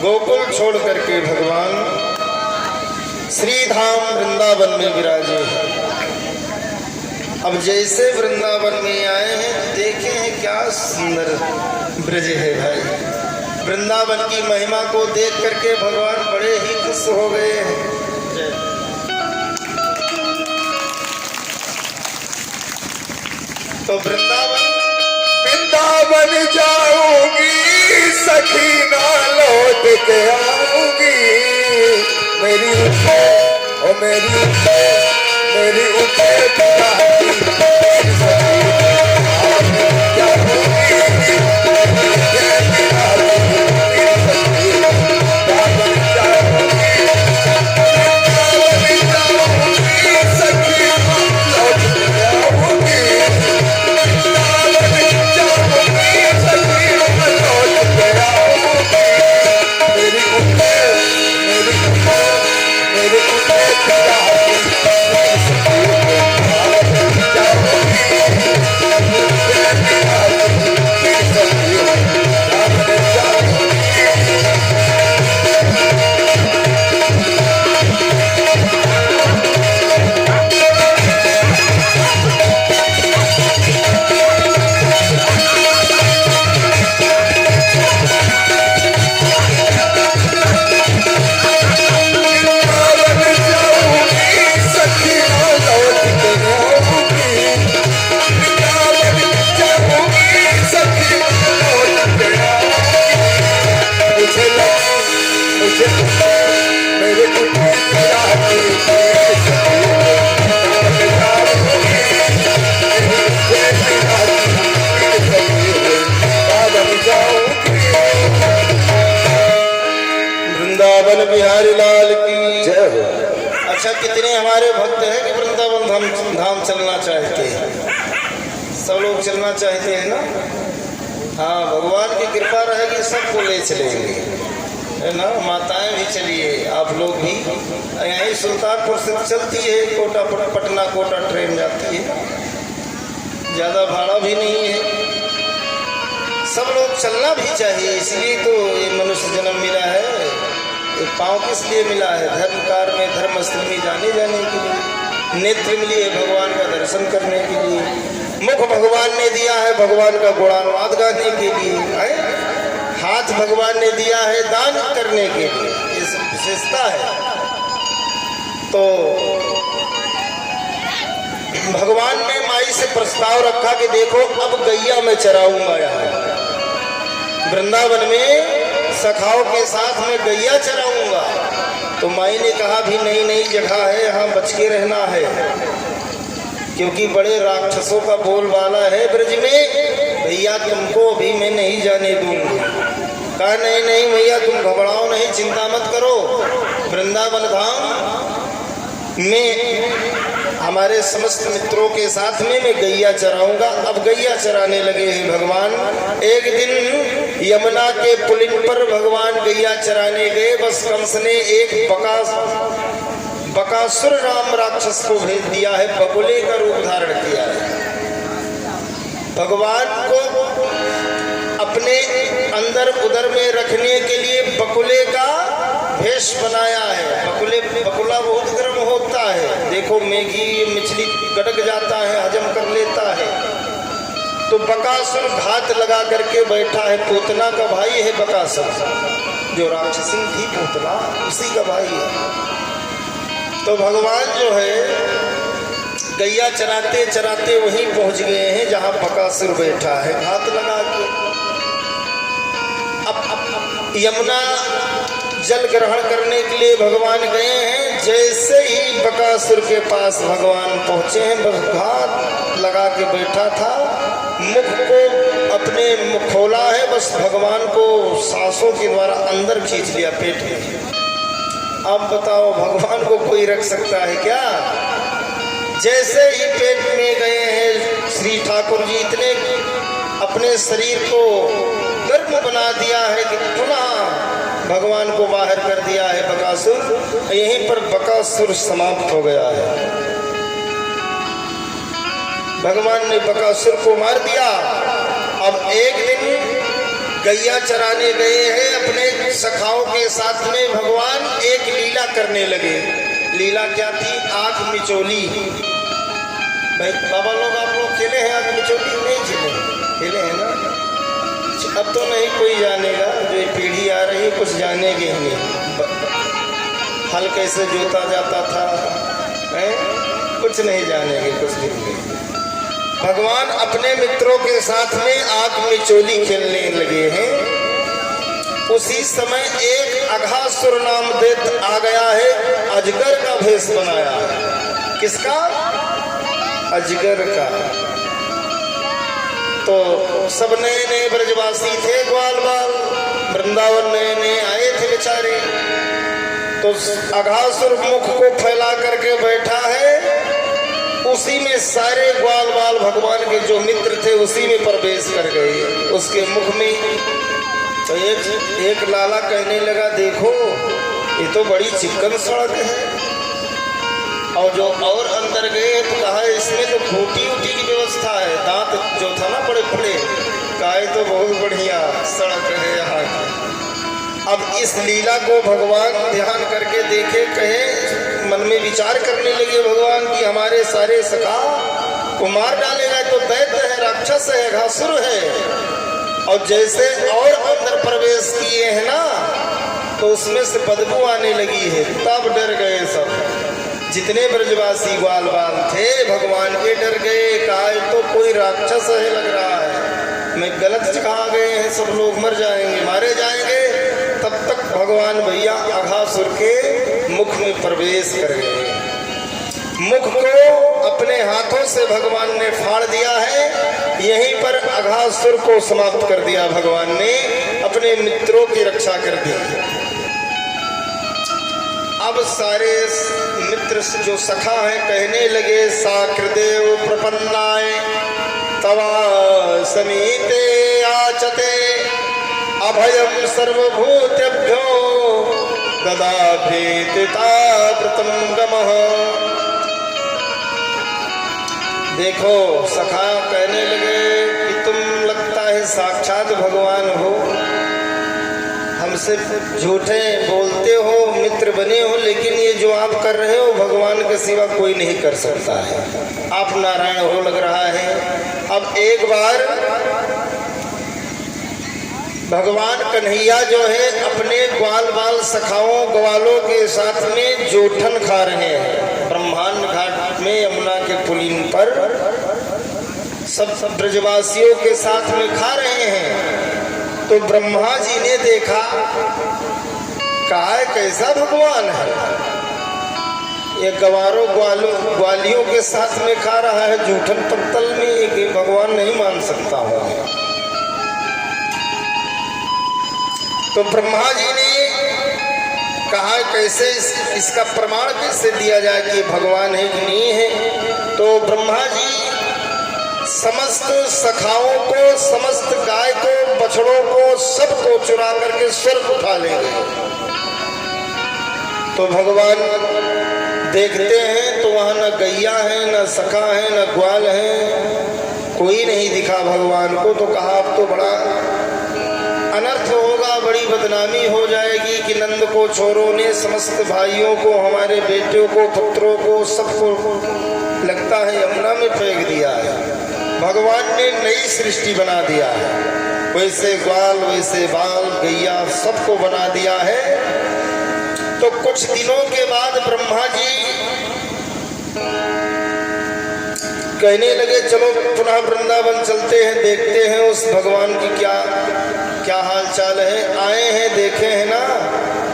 गोकुल छोड़ करके भगवान श्री धाम वृंदावन में विराजे। अब जैसे वृंदावन में आए हैं, देखे हैं क्या सुंदर ब्रज है भाई। वृंदावन की महिमा को देख करके भगवान बड़े ही खुश हो गए हैं। तो वृंदावन जाऊंगी सखी ना लौट के आऊंगी। मेरी उठे ओ मेरी उठे बिहारी लाल की जय हो। अच्छा, कितने हमारे भक्त हैं कि वृंदावन धाम चलना चाहते हैं? सब लोग चलना चाहते हैं ना? हाँ, भगवान की कृपा रहेगी सबको ले चलेंगे, है ना। माताएं भी चलिए, आप लोग भी। यहीं सुल्तानपुर से चलती है कोटा पटना कोटा ट्रेन जाती है, ज़्यादा भाड़ा भी नहीं है। सब लोग चलना भी चाहिए, इसलिए तो ये मनुष्य जन्म मिला है। पाँव किस लिए मिला है? धर्म कार में धर्म स्थल में जाने के लिए। नेत्र मिली है भगवान का दर्शन करने के लिए। मुख भगवान ने दिया है भगवान का गुणानुवाद गाने के लिए। हाथ भगवान ने दिया है दान करने के लिए, ये सब विशेषता है। तो भगवान ने माई से प्रस्ताव रखा कि देखो अब गैया में चराऊंगा यहाँ वृंदावन में, सखाओं के साथ में गैया चराऊंगा। तो माई ने कहा भी नहीं जगह है, यहाँ बच के रहना है, क्योंकि बड़े राक्षसों का बोलबाला है ब्रज में। भैया तुमको अभी मैं नहीं जाने दूंगी। कहा नहीं भैया तुम घबराओ नहीं, चिंता मत करो। वृंदावन धाम में हमारे समस्त मित्रों के साथ में मैं गैया चराऊंगा। अब गैया चराने लगे हैं भगवान। एक दिन यमुना के पुलिन पर भगवान गैया चराने गए। बस कंस ने एक बकासुर राम राक्षस को भेज दिया है, बकुले का रूप धारण किया है। भगवान को अपने अंदर उदर में रखने के लिए बकुले का भेष बनाया है। बकुला बहुत गर्म होता है, देखो मेघी मछली गड़क जाता है, हजम कर लेता है। तो बकासुर घात लगा करके बैठा है। पूतना का भाई है बकासुर, जो राक्षसी थी पूतना, उसी का भाई है। तो भगवान जो है गैया चराते चराते वहीं पहुंच गए हैं जहां बकासुर बैठा है घात लगा के। अब यमुना जल ग्रहण करने के लिए भगवान गए हैं। जैसे ही बकासुर के पास भगवान पहुंचे हैं, बस घात लगा के बैठा था, मुख को अपने मुख खोला है, बस भगवान को सांसों के द्वारा अंदर खींच लिया पेट में। अब बताओ भगवान को कोई रख सकता है क्या? जैसे ही पेट में गए हैं श्री ठाकुर जी, इतने अपने शरीर को गर्म बना दिया है कि पुनः भगवान को बाहर कर दिया है बकासुर। यहीं पर बकासुर समाप्त हो गया है। भगवान ने बकासुर को मार दिया। अब एक दिन गैया चराने गए हैं अपने सखाओं के साथ में, भगवान एक लीला करने लगे। लीला क्या थी? आंख मिचोली। भाई बाबा लोग, आप लोग खेले हैं आंख मिचोली? नहीं खेले हैं ना? अब तो नहीं कोई जानेगा, जो ये पीढ़ी आ रही है कुछ जानेगी ही नहीं। हल कैसे जोता जाता था है? कुछ नहीं जानेंगे कुछ दिन में। भगवान अपने मित्रों के साथ में आंख मिचोली खेलने लगे हैं। उसी समय एक अघासुर नाम दैत्य आ गया है, अजगर का भेष बनाया है। किसका? अजगर का। तो सब नए नए ब्रजवासी थे, ग्वाल बाल, वृंदावन नए नए आए थे बेचारे। तो अघासुर मुख को फैला करके बैठा है, उसी में सारे ग्वाल बाल भगवान के जो मित्र थे उसी में प्रवेश कर गए उसके मुख में। तो एक लाला कहने लगा, देखो ये तो बड़ी चिकन सड़क है। और जो और अंदर गए तो कहा इसमें तो फूटी उटी की व्यवस्था है, दांत जो था ना बड़े बड़े, कहा तो बहुत बढ़िया सड़क है यहाँ की। अब इस लीला को भगवान ध्यान करके देखे, कहे मन में विचार करने लगे भगवान कि हमारे सारे सखा को मार डालेगा, तो दैत्य है, राक्षस है, घासुर है। और जैसे और अंदर प्रवेश किए हैं ना, तो उसमें से बदबू आने लगी है। तब डर गए सब, जितने ब्रजवासी ग्वाल बाल थे भगवान के डर गए। कहा तो कोई राक्षस है लग रहा है, मैं गलत कहा गए हैं, सब लोग मर जाएंगे, मारे जाएंगे। तब तक भगवान भैया अघासुर के मुख में प्रवेश कर गए। मुख को अपने हाथों से भगवान ने फाड़ दिया है। यहीं पर अघासुर को समाप्त कर दिया भगवान ने, अपने मित्रों की रक्षा कर दी। अब सारे मित्र जो सखा हैं कहने लगे, साकृदेव प्रपन्नाय तवा समीते आचते अभयम सर्वभूतेभ्यो ददाभीतितावृतं गमः। देखो सखा कहने लगे कि तुम लगता है साक्षात भगवान हो, हमसे झूठे बोलते हो, मित्र बने हो, लेकिन ये जो आप कर रहे हो भगवान के सिवा कोई नहीं कर सकता है। आप नारायण हो लग रहा है। अब एक बार भगवान कन्हैया जो है अपने ग्वाल बाल सखाओं ग्वालों के साथ में जोठन खा रहे हैं ब्रह्मांड घाट में, यमुना के पुलिन पर सब ब्रजवासियों के साथ में खा रहे हैं। तो ब्रह्मा जी ने देखा, कहा कैसा भगवान है ये, गवारों ग्वालियों के साथ में खा रहा है जूठन पत्तल में, ये भगवान नहीं मान सकता हूँ। तो ब्रह्मा जी ने कहा कैसे इसका प्रमाण कैसे दिया जाए कि भगवान है कि नहीं है। तो ब्रह्मा जी समस्त सखाओं को, समस्त गाय को, बछड़ों को, सबको चुरा करके स्वर्ग उठा लेंगे। तो भगवान देखते हैं तो वहां न गैया है, न सखा है, न ग्वाल है, कोई नहीं दिखा भगवान को। तो कहा अब तो बड़ा अनर्थ होगा, बड़ी बदनामी हो जाएगी कि नंद को छोरों ने समस्त भाइयों को, हमारे बेटियों को, पुत्रों को, सबको लगता है यमुना में फेंक दिया है। भगवान ने नई सृष्टि बना दिया है, वैसे ग्वाल, वैसे बाल, गैया सबको बना दिया है। तो कुछ दिनों के बाद ब्रह्मा जी कहने लगे चलो पुनः वृंदावन चलते हैं, देखते हैं उस भगवान की क्या हाल चाल है। आए हैं, देखे हैं ना,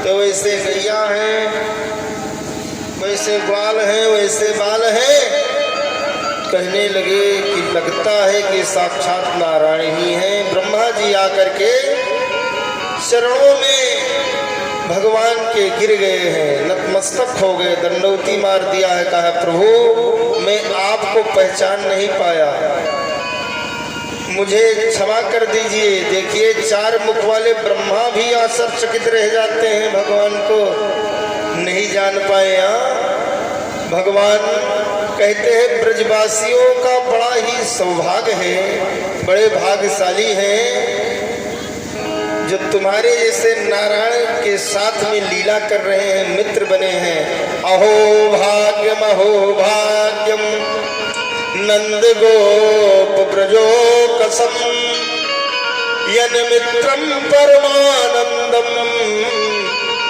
तो वैसे गैया हैं, वैसे ग्वाल हैं, वैसे बाल हैं। कहने लगे कि लगता है कि साक्षात नारायण ही हैं। ब्रह्मा जी आकर के चरणों में भगवान के गिर गए हैं, नतमस्तक हो गए, दंडौती मार दिया है। कहा प्रभु मैं आपको पहचान नहीं पाया, मुझे क्षमा कर दीजिए। देखिए 4 मुख वाले ब्रह्मा भी आश्चर्यचकित रह जाते हैं, भगवान को नहीं जान पाए। भगवान कहते हैं ब्रजवासियों का बड़ा ही सौभाग्य है, बड़े भाग्यशाली हैं जो तुम्हारे जैसे नारायण के साथ में लीला कर रहे हैं, मित्र बने हैं। अहो भाग्यम अहो भाग्यम नंद गोप ब्रजो कसम यन मित्रम परमानंदम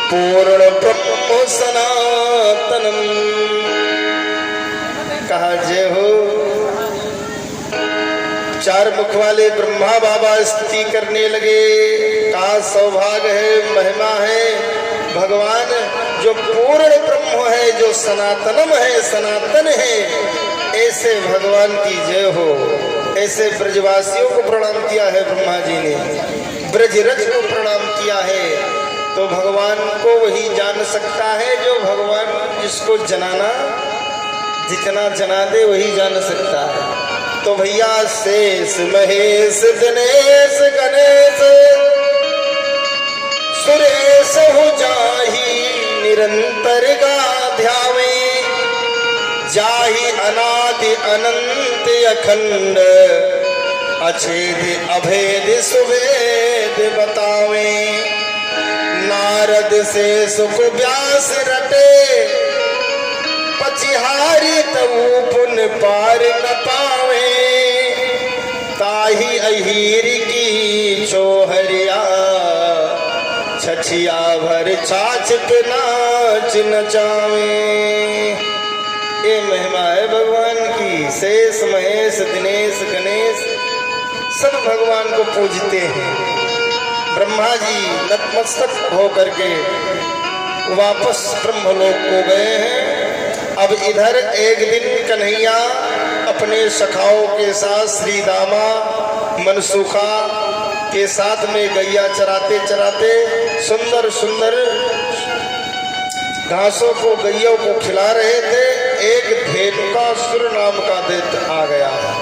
पूर्ण ब्रह्म सनातनम। कहा जय हो। चार मुख वाले ब्रह्मा बाबा स्तुति करने लगे। कहा सौभाग्य है, महिमा है, भगवान जो पूर्ण ब्रह्म है, जो सनातनम है, सनातन है, ऐसे भगवान की जय हो। ऐसे ब्रजवासियों को प्रणाम किया है ब्रह्मा जी ने, ब्रजरज को प्रणाम किया है। तो भगवान को वही जान सकता है जो भगवान जिसको जनाना, जितना जना दे वही जान सकता है। तो भैया शेष महेश दिनेश गणेश सुरेश हो जाही निरंतर गाध्यावे जाहि अनादि अनंत अखंड अछेद अभेद सुवेद बतावे। नारद से सुख व्यास रटे पचिहारी तऊ पुन पार न पावे। ताही अहीर की चोहरिया छछिया भर छाछ के नाच नचावे। ये महिमा है भगवान की। शेष महेश दिनेश गणेश सब भगवान को पूजते हैं। ब्रह्मा जी नतमस्तक होकर के वापस ब्रह्मलोक को गए हैं। अब इधर एक दिन कन्हैया अपने सखाओं के साथ श्री दामा मनसुखा के साथ में गैया चराते चराते सुंदर सुंदर घासों को गैयों को खिला रहे थे। एक धेनुकासुर नाम का दैत्य आ गया है।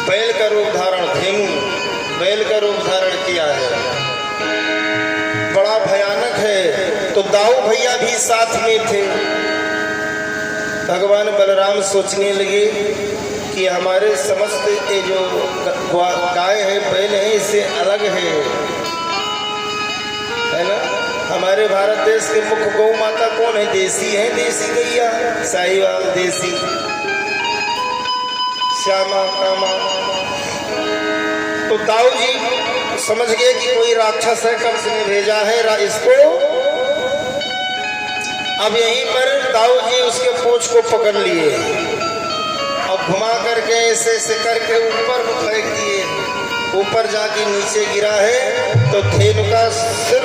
बैल का रूप धारण, धेनु बैल का रूप धारण किया है, बड़ा भयानक है। तो दाऊ भैया भी साथ में थे। भगवान बलराम सोचने लगे कि हमारे समस्त ये जो गाय है, बैल है, इससे अलग है ना। हमारे भारत देश के मुख्य गौ माता कौन है? देसी है, देसी गैया, साहिवाल, देसी, श्यामा, कामा। तो दाऊ जी समझ गए कि कोई राक्षस है, कंस ने भेजा है इसको। अब यहीं पर दाऊ जी उसके पूंछ को पकड़ लिए और घुमा करके ऐसे ऐसे करके ऊपर को फेंक दिए। ऊपर जाके नीचे गिरा है। तो धेनुकासुर,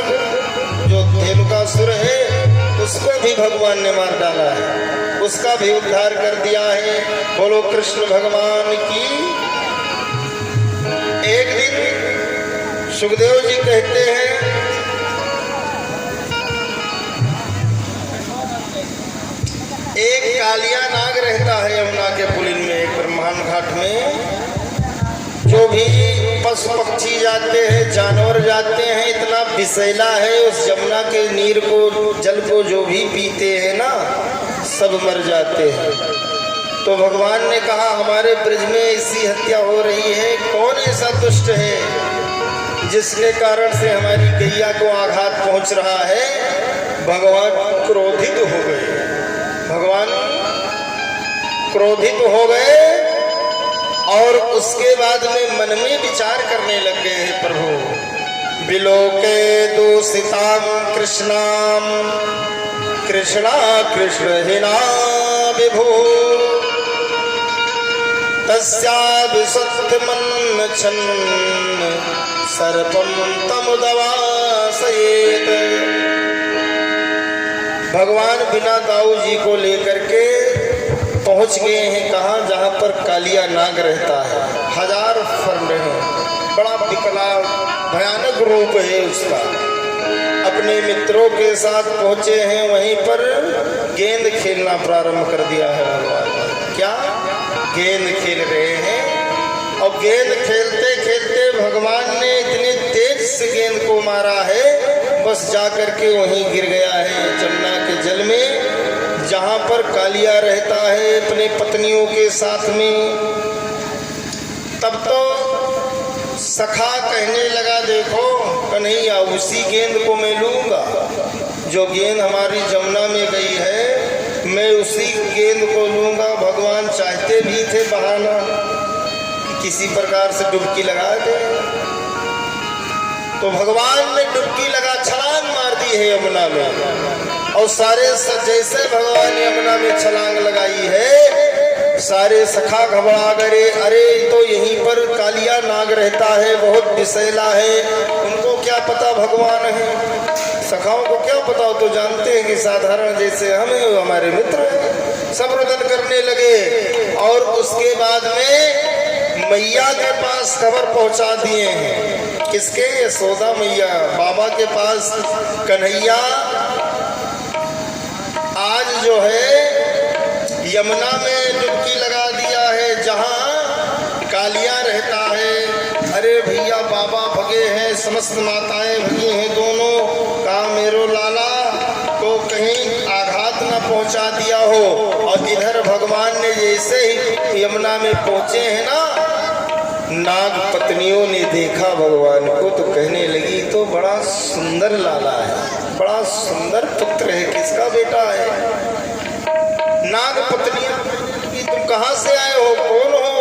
जो धेनुकासुर है, उसको भी भगवान ने मार डाला है, उसका भी उद्धार कर दिया है। बोलो कृष्ण भगवान की। एक दिन सुखदेव जी कहते हैं एक कालिया नाग रहता है यमुना के पुलिन में, एक ब्रह्मांड घाट में। जो भी पशु पक्षी जाते हैं, जानवर जाते हैं, इतना विषैला है उस यमुना के नीर को, जल को जो भी पीते हैं ना, सब मर जाते हैं। तो भगवान ने कहा हमारे ब्रज में ऐसी हत्या हो रही है, कौन ऐसा दुष्ट है जिसके कारण से हमारी गैया को आघात पहुंच रहा है। भगवान क्रोधित हो गए। भगवान क्रोधित हो गए और उसके बाद में मन में विचार करने लग गए हैं, प्रभु बिलोके दूषिताम कृष्णाम कृष्णा कृष्ण हिना विभु तस्या विशुद्ध मन छन्न सर्पम तमुदवासयेत। भगवान बिना दाऊ जी को लेकर के पहुंच गए हैं कहाँ? जहाँ पर कालिया नाग रहता है, 1000 फर्न है, बड़ा विकराल भयानक रूप है उसका। अपने मित्रों के साथ पहुंचे हैं, वहीं पर गेंद खेलना प्रारंभ कर दिया है भगवान। क्या गेंद खेल रहे हैं? और गेंद खेलते खेलते भगवान ने इतने तेज से गेंद को मारा है, बस जाकर के वहीं गिर गया है जमुना के जल में, जहां पर कालिया रहता है अपने पत्नियों के साथ में। तब तो सखा कहने लगा, देखो कन्हैया, उसी गेंद को मैं लूंगा जो गेंद हमारी जमुना में गई है, मैं उसी गेंद को लूंगा। भगवान चाहते भी थे बहाना कि किसी प्रकार से डुबकी लगा दे, तो भगवान ने डुबकी लगा छलांग मार दी है यमुना में। और सारे जैसे भगवान यमुना में छलांग लगाई है, सारे सखा घबरा गए। अरे तो यहीं पर कालिया नाग रहता है, बहुत विषैला है, उनको क्या पता भगवान है, सखाओं को क्या पता, हो तो जानते हैं कि साधारण जैसे हमें हमारे मित्र हैं। सब रुदन करने लगे और उसके बाद में मैया के पास खबर पहुंचा दिए हैं। किसके? यशोदा मैया बाबा के पास। कन्हैया आज जो है यमुना में डुबकी लगा दिया है जहां कालिया रहता है। अरे भैया बाबा भगे हैं, समस्त माताएं भगी हैं दोनों, कहा मेरो लाला को कहीं आघात न पहुंचा दिया हो। और इधर भगवान ने जैसे ही यमुना में पहुंचे हैं ना, नाग पत्नियों ने देखा भगवान को तो कहने लगी, तो बड़ा सुंदर लाला है, बड़ा सुंदर पुत्र है, किसका बेटा है? नाग पत्नियां कि तुम कहां से आए हो, कौन हो,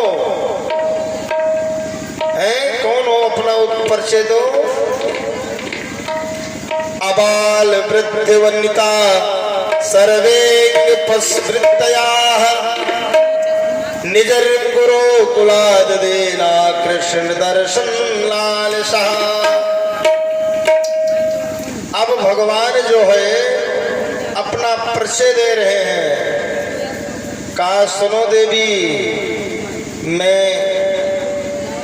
हैं कौन हो, अपना परिचय दो। अबाल वृद्ध वनिता सर्वे पस्वृत्तया निजर गुरु कुलाद देना कृष्ण दर्शन लालसा। अब भगवान जो है अपना परिचय दे रहे हैं। कहा, सुनो देवी,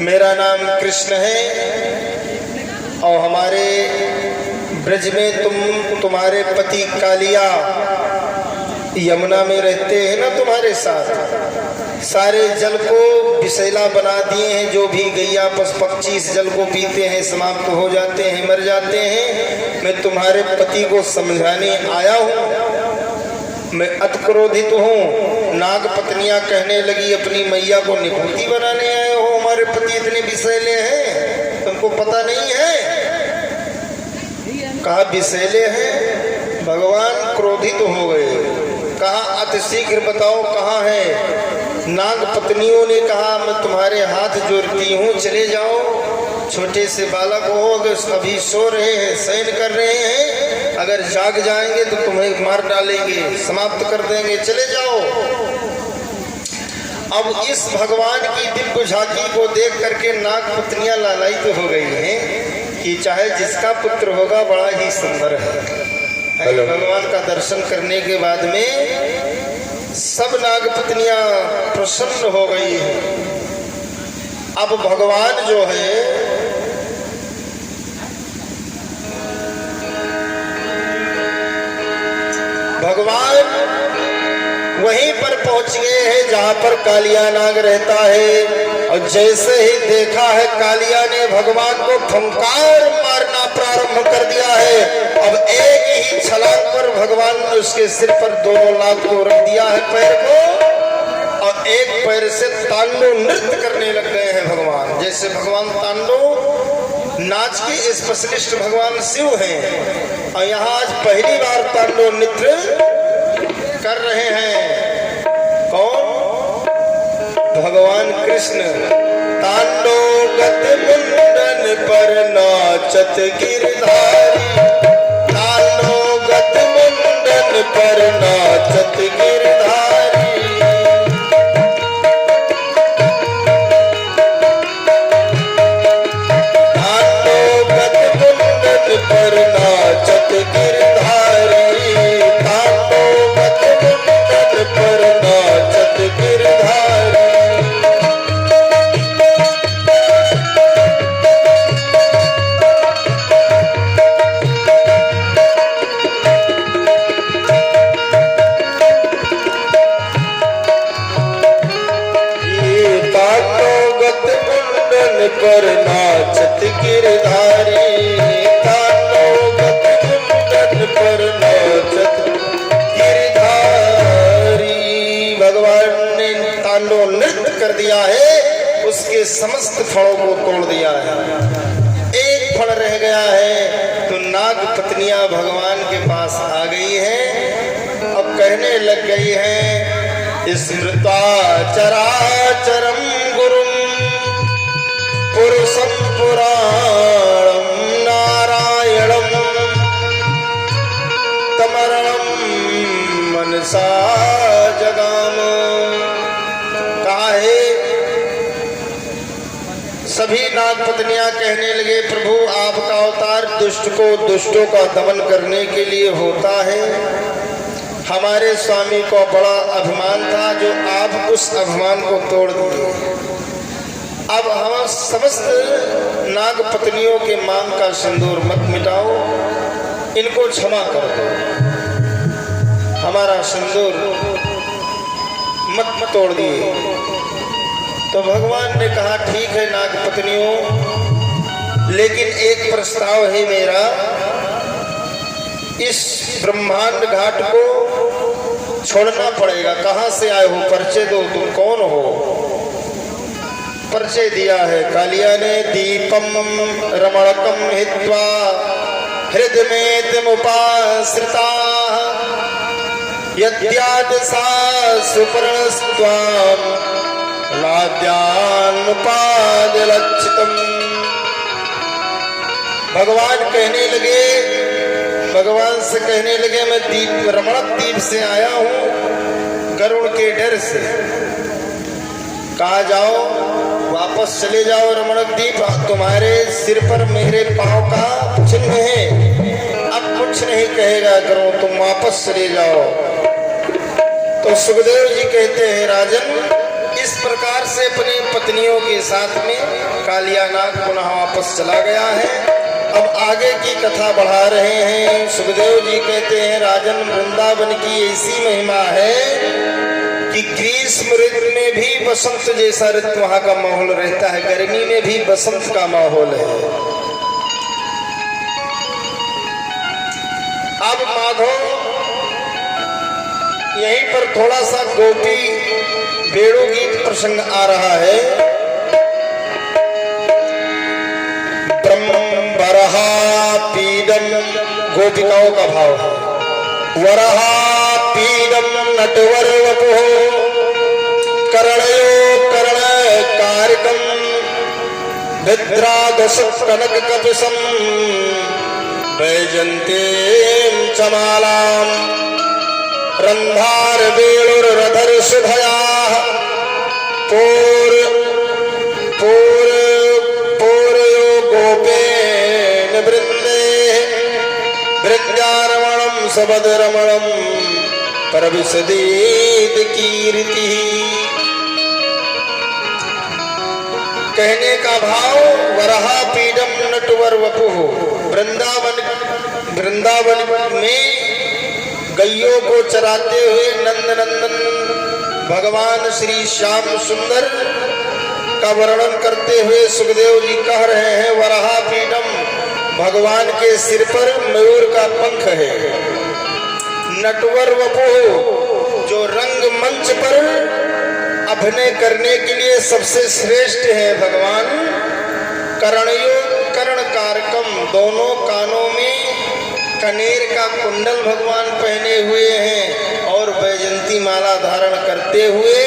मेरा नाम कृष्ण है और हमारे ब्रज में तुम्हारे पति कालिया यमुना में रहते हैं ना, तुम्हारे साथ सारे जल को विषैला बना दिए हैं। जो भी गैया पशु पक्षी इस जल को पीते हैं समाप्त हो जाते हैं, मर जाते हैं। मैं तुम्हारे पति को समझाने आया हूँ, मैं अति क्रोधित हूँ। नाग पत्नियां कहने लगी, अपनी मैया को निपुति बनाने आए हो, हमारे पति इतने विषैले हैं, तुमको पता नहीं है? कहा विषैले हैं। भगवान क्रोधित हो गए। कहा अति शीघ्र बताओ कहाँ है? नाग पत्नियों ने कहा, मैं तुम्हारे हाथ जोड़ती हूँ, चले जाओ। छोटे से बालक हो, अगर अभी सो रहे हैं, शयन कर रहे हैं, अगर जाग जाएंगे तो तुम्हें मार डालेंगे, समाप्त कर देंगे, चले जाओ। अब इस भगवान की दिव्य झांकी को देख करके नाग पत्नियां लालायित हो गई हैं कि चाहे जिसका पुत्र होगा बड़ा ही सुंदर है। भगवान का दर्शन करने के बाद में सब नाग पत्नियां प्रसन्न हो गई हैं। अब भगवान जो है भगवान वहीं पर पहुंच गए हैं जहां पर कालिया नाग रहता है। और जैसे ही देखा है कालिया ने भगवान को फंकार मारना प्रारंभ कर दिया है। अब एक ही छलांग पर भगवान ने उसके सिर पर दोनों लात को रख दिया है, पैर को, और एक पैर से तांडव नृत्य करने लग गए हैं भगवान। जैसे भगवान तांडव नाच के स्पेशलिस्ट भगवान शिव हैं और यहाँ आज पहली बार तांडव नृत्य कर रहे हैं। कौन? भगवान कृष्ण। तांडव गत मुंडन पर नाचत गिरधारी, तांडव गत मुंडन पर नाचत गिरधारी। तांडव गत मुंडन पर नाचत गिरधारी, तांडव गत मुंडन पर नाचत गिरधारी। पर नाचत गिरधारी, तांडव गत मुंडन पर नाचत गिरधारी। भगवान ने तांडव नृत्य कर दिया है। उसके समस्त फलों को तोड़ दिया है। एक फल रह गया है तो नाग पत्नियां भगवान के पास आ गई हैं। अब कहने लग गई हैं, स्मृता चराचरम गुरुम पुरुषम पुराणम नारायणम तमरणम मनसा जगाम। काहे सभी नाग पत्नियां कहने लगे, प्रभु आपका अवतार दुष्ट को दुष्टों का दमन करने के लिए होता है। हमारे स्वामी को बड़ा अभिमान था जो आप उस अभिमान को तोड़ दिए। अब हम समस्त नाग पत्नियों के मांग का सिंदूर मत मिटाओ, इनको क्षमा कर दो, हमारा सिंदूर मत तोड़ दिए। तो भगवान ने कहा, ठीक है नाग पत्नियों, लेकिन एक प्रस्ताव है मेरा। इस ब्रह्मांड घाट को छोड़ना पड़ेगा। कहां से आए हो, परिचय दो, तुम कौन हो? परिचय दिया है कालिया ने। दीपम रमणकम हित्वा हृदय मुपाश्रिता यद्याद सा सुपर्णस्त्वाम लाद्यानुपादलक्षितम। भगवान कहने लगे, भगवान से कहने लगे, मैं दीप रमणक द्वीप से आया हूं गरुड़ के डर से। कहा जाओ, वापस चले जाओ रमणक द्वीप, तुम्हारे सिर पर मेरे पांव का चिन्ह है, अब कुछ नहीं कहेगा गरुड़, तुम वापस चले जाओ। तो सुखदेव जी कहते हैं, राजन इस प्रकार से अपनी पत्नियों के साथ में कालिया नाग पुनः वापस चला गया है। अब आगे की कथा बढ़ा रहे हैं। सुखदेव जी कहते हैं, राजन वृंदावन की ऐसी महिमा है कि ग्रीष्म ऋतु में भी बसंत जैसा ऋतु वहां का माहौल रहता है, गर्मी में भी बसंत का माहौल है। अब माधव यहीं पर थोड़ा सा गोपी बेड़ो गीत प्रसंग आ रहा है। ब्रह्मरहा पीडम गोपिकाओं का भाव है। वरहा पीडम नटवर वपो करणयो करण कारकम भिद्रादश कनक कपिसम वैजंतीम चमालाम रंधार वेणुरधर शुभया पूर पूर पूर्यो गोपेन वृंदे वृंदारमणम सबदरमणम परविशदीत कीर्ति। कहने का भाव, वरहा पीडम नटवर वपुः, वृंदावन में गैयों को चराते हुए नंदनंदन भगवान श्री श्याम सुंदर का वर्णन करते हुए सुखदेव जी कह रहे हैं, वराहा पीडम, भगवान के सिर पर मयूर का पंख है। नटवर वपु, जो रंग मंच पर अभिनय करने के लिए सबसे श्रेष्ठ है भगवान। करणयो कर्ण कारकम, दोनों कानों में कनेर का कुंडल भगवान पहने हुए हैं और वैजंती माला धारण करते हुए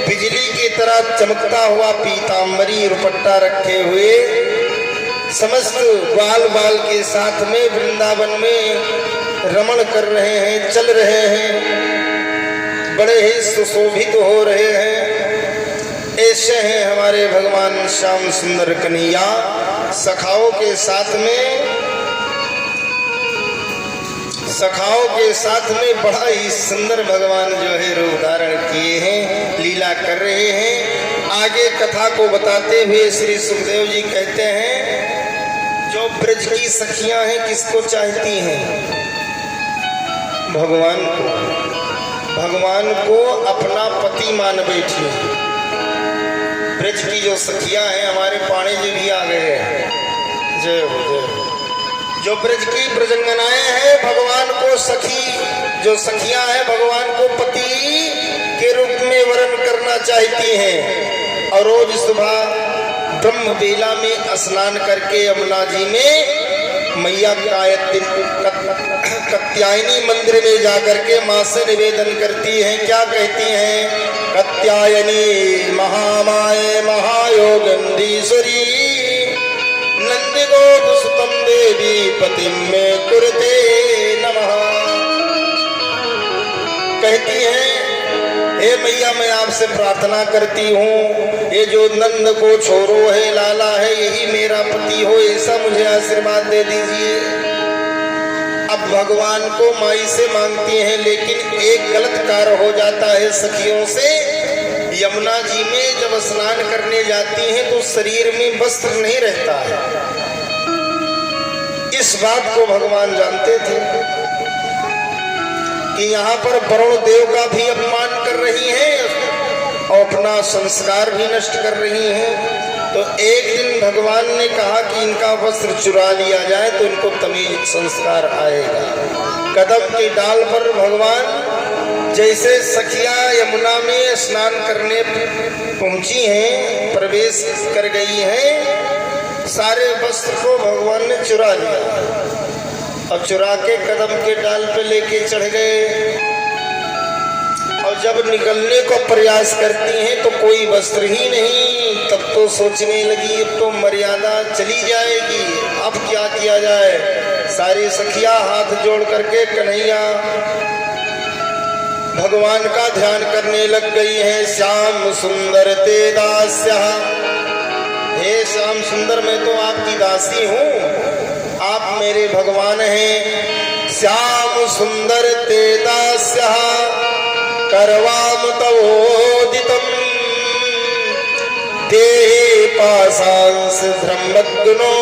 बिजली की तरह चमकता हुआ पीतांबरी दुपट्टा रखे हुए समस्त बाल बाल के साथ में वृंदावन में रमण कर रहे हैं, चल रहे हैं, बड़े ही सुशोभित हो रहे हैं। ऐसे हैं हमारे भगवान श्याम सुंदर कन्हैया। सखाओं के साथ में बड़ा ही सुंदर भगवान जो है रूप धारण किए हैं, लीला कर रहे हैं। आगे कथा को बताते हुए श्री सुखदेव जी कहते हैं, जो ब्रज की सखियां हैं किसको चाहती हैं? भगवान को अपना पति मान बैठी। ब्रज की जो सखियां हैं, हमारे पाणी जी भी आ गए हैं, जय हो जय हो। जो ब्रज की ब्रजंगनाएं हैं भगवान को सखी, जो सखियां हैं भगवान को पति के रूप में वर्ण करना चाहती हैं। और रोज सुबह ब्रह्म बेला में स्नान करके यमुना जी में मैया कात्यायनी मंदिर में जाकर के माँ से निवेदन करती हैं। क्या कहती हैं? कात्यायनी महामाये महायोगंधीश्वरी नंदिगोप सुतम देवी पतिम में कुरते नमः। कहती हैं, हे मैया मैं आपसे प्रार्थना करती हूँ, ये जो नंद को छोरो है, लाला है, यही मेरा पति हो, ऐसा मुझे आशीर्वाद दे दीजिए। अब भगवान को माई से मांगती हैं, लेकिन एक गलत कार्य हो जाता है सखियों से। यमुना जी में जब स्नान करने जाती हैं तो शरीर में वस्त्र नहीं रहता है। इस बात को भगवान जानते थे कि यहाँ पर वरुण देव का भी अपमान कर रही हैं और अपना संस्कार भी नष्ट कर रही हैं। तो एक दिन भगवान ने कहा कि इनका वस्त्र चुरा लिया जाए तो इनको तमीज संस्कार आएगा। कदम की डाल पर भगवान जैसे सखिया यमुना में स्नान करने पहुंची हैं, प्रवेश कर गई हैं, सारे वस्त्र को भगवान ने चुरा लिया और चुरा के कदम के डाल पे लेके चढ़ गए। और जब निकलने को प्रयास करती हैं तो कोई वस्त्र ही नहीं। तब तो सोचने लगी अब तो मर्यादा चली जाएगी, अब क्या किया जाए। सारी सखिया हाथ जोड़ करके कन्हैया भगवान का ध्यान करने लग गई हैं। श्याम सुंदर ते दास्या, हे श्याम सुंदर मैं तो आपकी दासी हूँ, आप मेरे भगवान हैं। श्याम सुंदर ते दास्या करवाम तवोदितम देहि पासांस ब्रह्मग्नो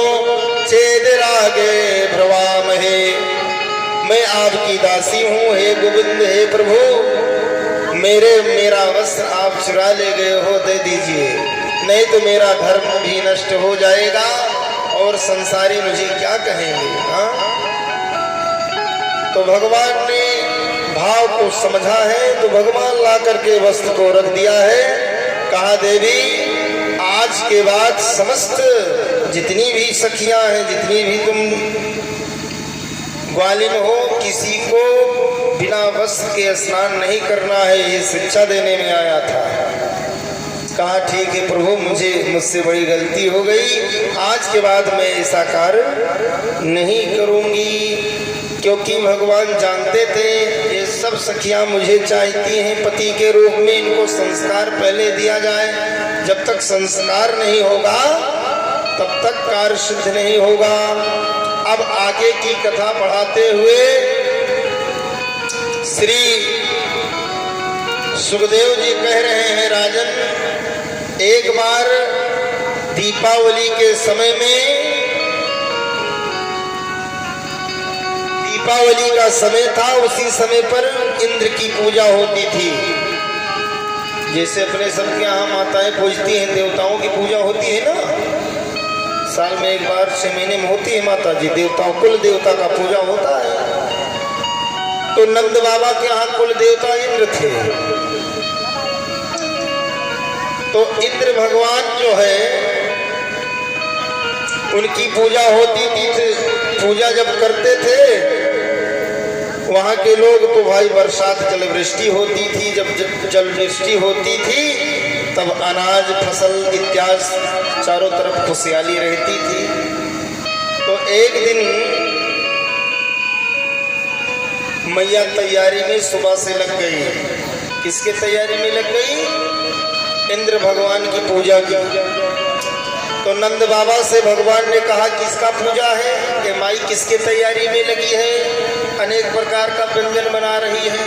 चेदिरागे भ्रवामहे। मैं आपकी दासी हूँ हे गोविंद, हे प्रभु, मेरा वस्त्र आप चुरा ले गए हो, दे दीजिए, नहीं तो मेरा धर्म भी नष्ट हो जाएगा और संसारी मुझे क्या कहेंगे। हाँ, तो भगवान ने भाव को समझा है तो भगवान ला करके वस्त्र को रख दिया है। कहा देवी आज के बाद समस्त जितनी भी सखियां हैं, जितनी भी तुम ग्वालिन हो, किसी को बिना वस्त्र के स्नान नहीं करना है, ये शिक्षा देने में आया था। कहा ठीक है प्रभु, मुझसे बड़ी गलती हो गई, आज के बाद मैं ऐसा कार्य नहीं करूंगी। क्योंकि भगवान जानते थे ये सब सखियां मुझे चाहती हैं पति के रूप में, इनको संस्कार पहले दिया जाए। जब तक संस्कार नहीं होगा तब तक कार्य सिद्ध नहीं होगा। अब आगे की कथा बढ़ाते हुए श्री सुखदेव जी कह रहे हैं, राजन एक बार दीपावली के समय में, दीपावली का समय था, उसी समय पर इंद्र की पूजा होती थी। जैसे अपने सबके यहाँ माताएं पूजती हैं, देवताओं की पूजा होती है ना, साल में एक बार 6 महीने में होती है माता जी, देवताओं कुल देवता का पूजा होता है। तो नंद बाबा के यहाँ कुल देवता इंद्र थे। तो इंद्र भगवान जो है उनकी पूजा होती थी। पूजा जब करते थे वहां के लोग तो भाई बरसात जल वृष्टि होती थी, जब जल वृष्टि होती थी तब अनाज फसल इत्यादि चारों तरफ खुशहाली रहती थी। तो एक दिन मैया तैयारी में सुबह से लग गई। किसके तैयारी में लग गई? इंद्र भगवान की पूजा की। तो नंद बाबा से भगवान ने कहा किसका पूजा है? कि माई किसके तैयारी में लगी है? अनेक प्रकार का व्यंजन बना रही है।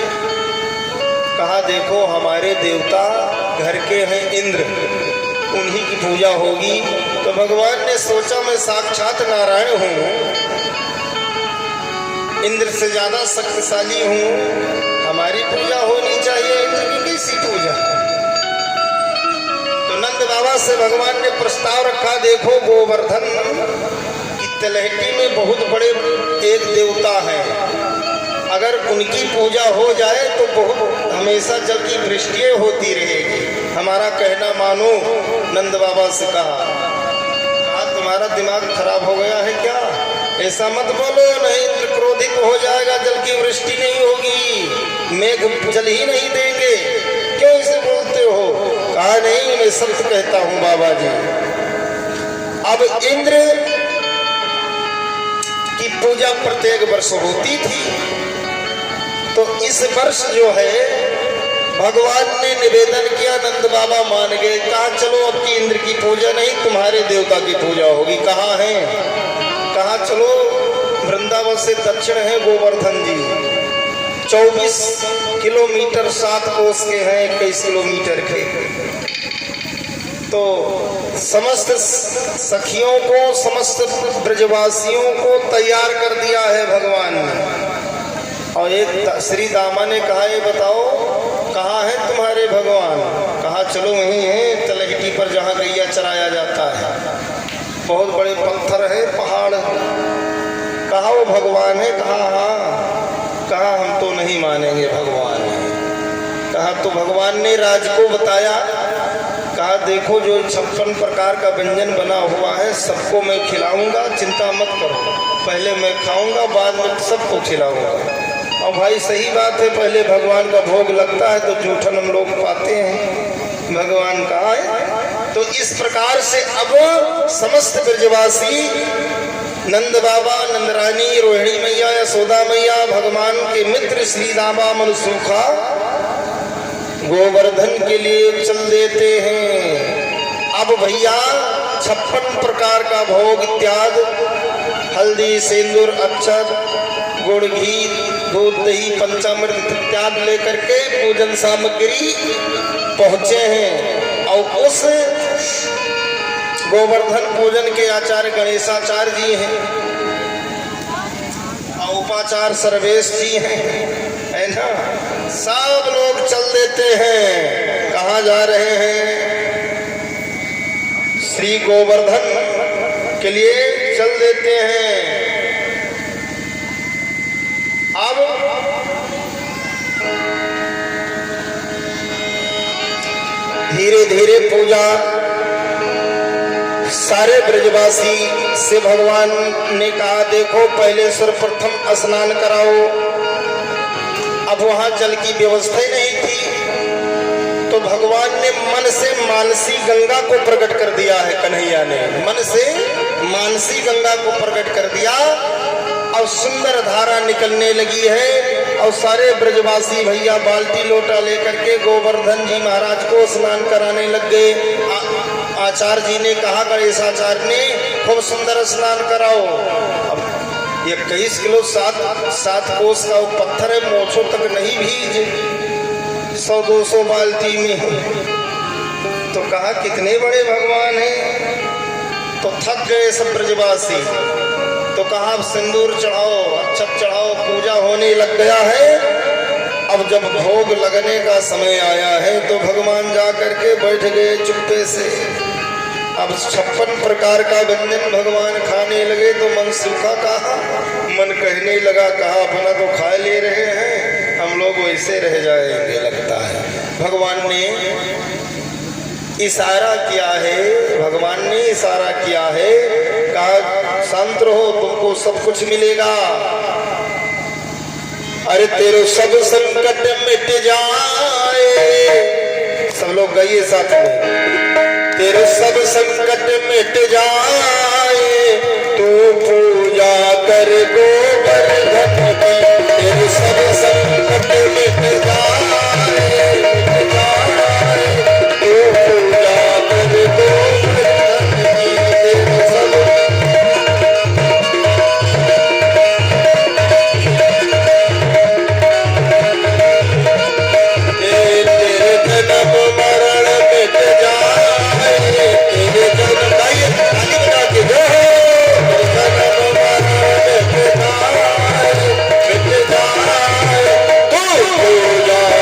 कहा देखो हमारे देवता घर के हैं इंद्र, उन्हीं की पूजा होगी। तो भगवान ने सोचा मैं साक्षात नारायण हूँ, इंद्र से ज्यादा शक्तिशाली हूँ, हमारी पूजा होनी चाहिए, इंद्र की कैसी पूजा? तो नंद बाबा से भगवान ने प्रस्ताव रखा, देखो गोवर्धन की तलहटी में बहुत बड़े एक देवता है, अगर उनकी पूजा हो जाए तो बहुत हमेशा जल की वृष्टियाँ होती रहेगी। हमारा कहना मानो। नंद बाबा से कहा तुम्हारा दिमाग खराब हो गया है क्या? ऐसा मत बोलो, नहीं इंद्र क्रोधित हो जाएगा, जल की वृष्टि नहीं होगी, मेघ जल ही नहीं देंगे, क्यों इसे बोलते हो? कहा नहीं, मैं सत्य कहता हूं बाबा जी। अब इंद्र की पूजा प्रत्येक वर्ष होती थी, तो इस वर्ष जो है भगवान ने निवेदन किया, नंद बाबा मान गए। कहा चलो अब की इंद्र की पूजा नहीं, तुम्हारे देवता की पूजा होगी। कहाँ है? कहा चलो वृंदावन से दक्षिण है गोवर्धन जी, 24 किलोमीटर 7 कोस के हैं, 21 किलोमीटर के। तो समस्त सखियों को, समस्त ब्रजवासियों को तैयार कर दिया है भगवान ने। और एक श्री दामा ने कहा ये बताओ कहाँ है तुम्हारे भगवान? कहा चलो वहीं है तलहटी पर जहाँ गैया चराया जाता है, बहुत बड़े पत्थर है, पहाड़। कहा वो भगवान है? कहा हाँ। कहा हम तो नहीं मानेंगे भगवान है। कहा तो भगवान ने राज को बताया। कहा देखो जो 56 प्रकार का व्यंजन बना हुआ है सबको मैं खिलाऊंगा, चिंता मत करो, पहले मैं खाऊंगा बाद में सबको खिलाऊंगा। और भाई सही बात है, पहले भगवान का भोग लगता है तो जूठन हम लोग पाते हैं, भगवान का है। तो इस प्रकार से अब समस्त ब्रजवासी, नंद बाबा, नंदरानी, रोहिणी मैया, यशोदा मैया, भगवान के मित्र श्री दामा मनसुखा गोवर्धन के लिए चल देते हैं। अब भैया 56 प्रकार का भोग इत्यादि, हल्दी, सिंदूर, अक्षत, गुड़, घी, दूध, दही, पंचामृत इत्यादि लेकर के पूजन सामग्री पहुंचे हैं। और उस गोवर्धन पूजन के आचार्य गणेशाचार्य जी हैं और उपाचार्य सर्वेश जी हैं, है ना। सब लोग चल देते हैं। कहाँ जा रहे हैं? श्री गोवर्धन के लिए चल देते हैं। अब धीरे धीरे पूजा सारे ब्रजवासी से भगवान ने कहा देखो पहले सर्वप्रथम स्नान कराओ। अब वहां जल की व्यवस्था ही नहीं थी, तो भगवान ने मन से मानसी गंगा को प्रकट कर दिया है। कन्हैया ने मन से मानसी गंगा को प्रकट कर दिया और सुंदर धारा निकलने लगी है। और सारे ब्रजवासी भैया बाल्टी लोटा लेकर के गोवर्धन जी महाराज को स्नान कराने लग गए। आचार्य जी ने कहा, गणेशाचार्य ने, खूब सुंदर स्नान कराओ। अब 21 किलो 7 कोस का वो पत्थर है, मोछों तक नहीं भीज, 100-200 बाल्टी में। तो कहा कितने बड़े भगवान हैं। तो थक गए सब ब्रजवासी। तो कहा अब सिंदूर चढ़ाओ, अक्षत चढ़ाओ, पूजा होने लग गया है। अब जब भोग लगने का समय आया है तो भगवान जा करके बैठ गए चुप्पे से। अब 56 प्रकार का व्यंजन भगवान खाने लगे तो मन सूखा, कहा मन कहने लगा, कहा अपना तो खा ले रहे हैं, हम लोग वैसे रह जाएंगे लगता है। भगवान ने इशारा किया है, भगवान ने इशारा किया है, कहा शांत रहो, तुमको सब कुछ मिलेगा। अरे तेरे सब संकट मिट जाए, सब लोग गाइए साथ में। तेरे सब संकट मिट जाए, तू पूजा कर गोवर्धन की। तेरे सब संकट मिट जाए, तू पूजा कर गोवर्धन की। तेरे सब पूजा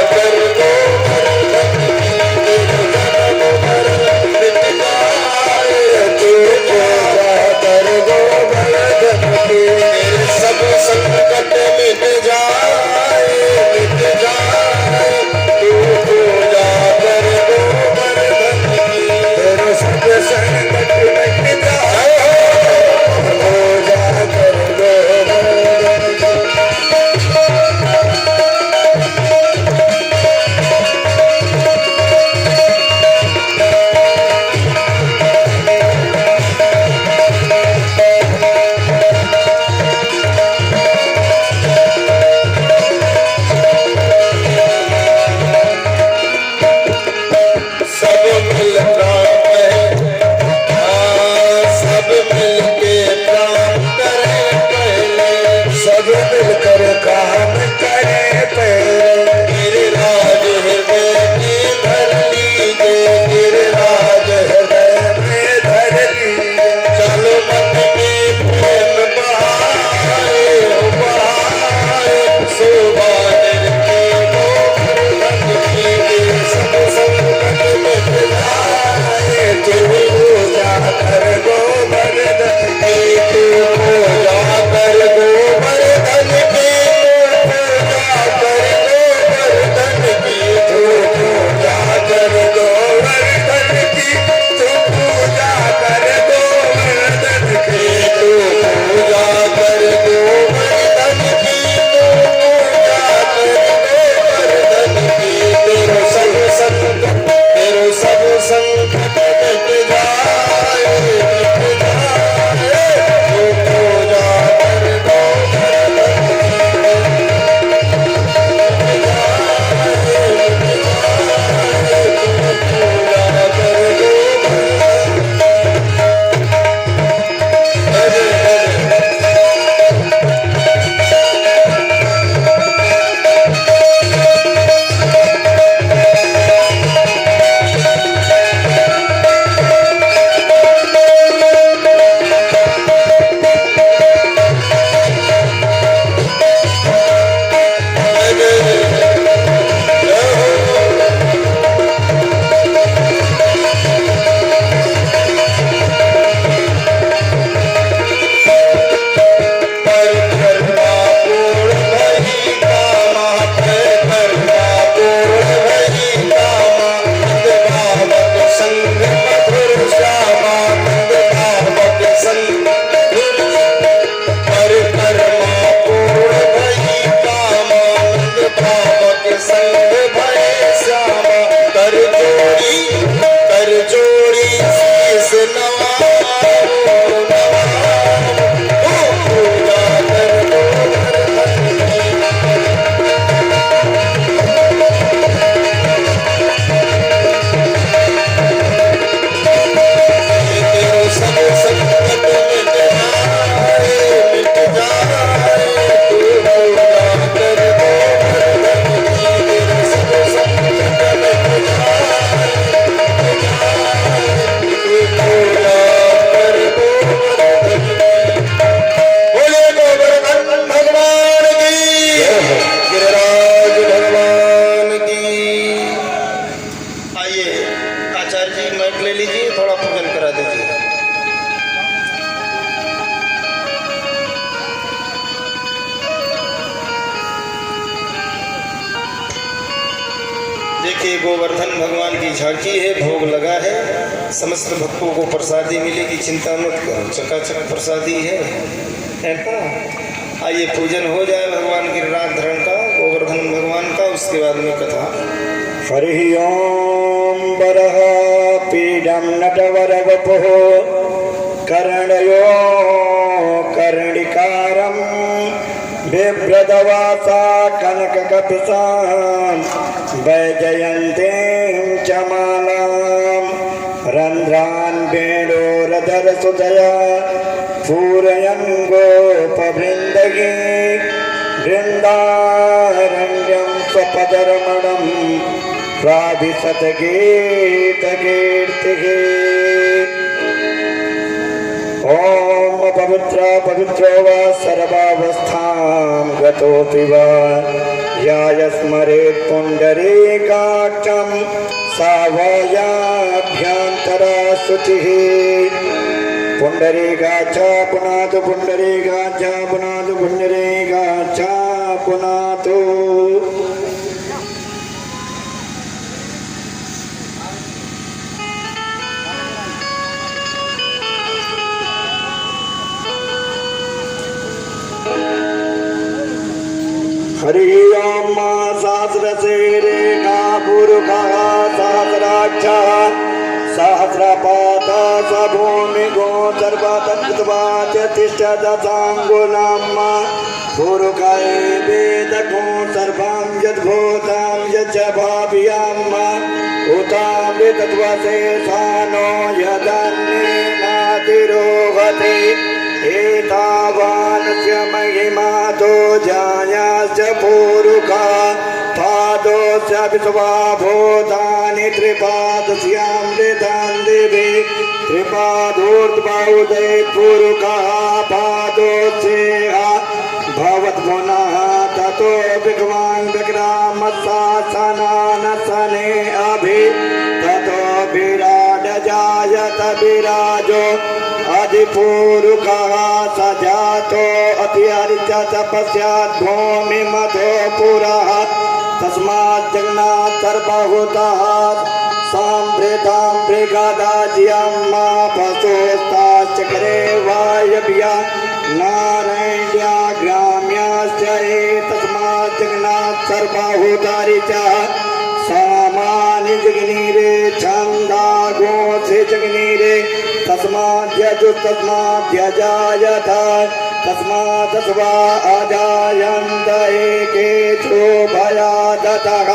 आइए आचार्य जी माइक ले लीजिए, थोड़ा पूजन करा दीजिए। देखिए गोवर्धन भगवान की झांकी है, भोग लगा है, समस्त भक्तों को प्रसादी मिलेगी, चिंता मत करो, चकाचक प्रसादी है ना। आइए पूजन हो जाए भगवान गिरिराज धरण का, गोवर्धन भगवान का, उसके बाद में कथा। हरि ओम वरः पीडं नटवरवपुः कर्णयो कर्णिकारं बिभ्रदवासा कनककपिशां वैजयन्तीं च मालां रन्ध्रान् वेणोरधरसुतया पूरयन् गोपवृन्दगे वृन्दारण्यं स्वपदरमणं प्राविशत गीतकीर्तिः। ओम पवित्रो वा सर्वावस्थां गतोऽपि वा याय स्मरेत् पुण्डरीकाक्षं सा वा याभ्यन्तरा शुचिः। पुण्डरीकाक्षा पुनातु पुण्डरीकाक्षा पुनातु पुण्डरीकाक्षा पुनातु। हरि ओम सहस्रशीर्षा पुरुषः सहस्राक्षः सहस्रपादः स भूमिगो सर्वतत्कृत्वा च तिष्ठदशाङ्गुलं पुरुषः वेदगो सर्वं यद्भूतं यच्च भाव्यम् उतामृतत्वशेषानो यदन्येनातिरोहते एतावानस्य महिमातो जायाश्च पूरुषा पादोश्च विश्वाभूतानि त्रिपादस्यामृतान् दिवि त्रिपादोर्ध्वौदे पूरुषः पादोश्चेह भवत्पुनः ततो विद्वान् विक्रामशासनानसने अभि ततो विराड जायत विराजो अधिपूरुषः स जातो अतिहरिच तपस्यात् भूमिमथो पुरः तस्मात् जगन्नाथ सर्वभूतः साम्भृतां मृगदाज्यं पशुस्ताश्चक्रे वायव्या नारायण्या ग्राम्याश्च तस्मात् जगन्नाथ सर्वभूतारिचः सामानि जगनीरे छन्दा गोसे जगनीरे तस्माद्यजायत तस्मात् स्वा अजायन्त एकेषु भयादतः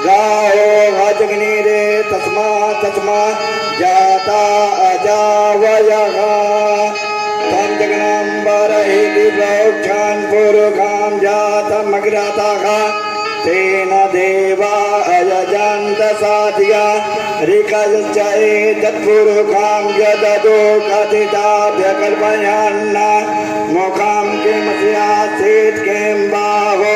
गावो अजग्निरे तस्मात् जाता अजावयः तं जगनाम्बरहि विप्रोक्षन् पुरुषां जातमग्रतः तेन देवा अयजन्त साध्या ऋकश्च एतत्पुरुषां यददो कथिताभ्यकल्पयन् मुखं किमस्यासीत् किं बाहो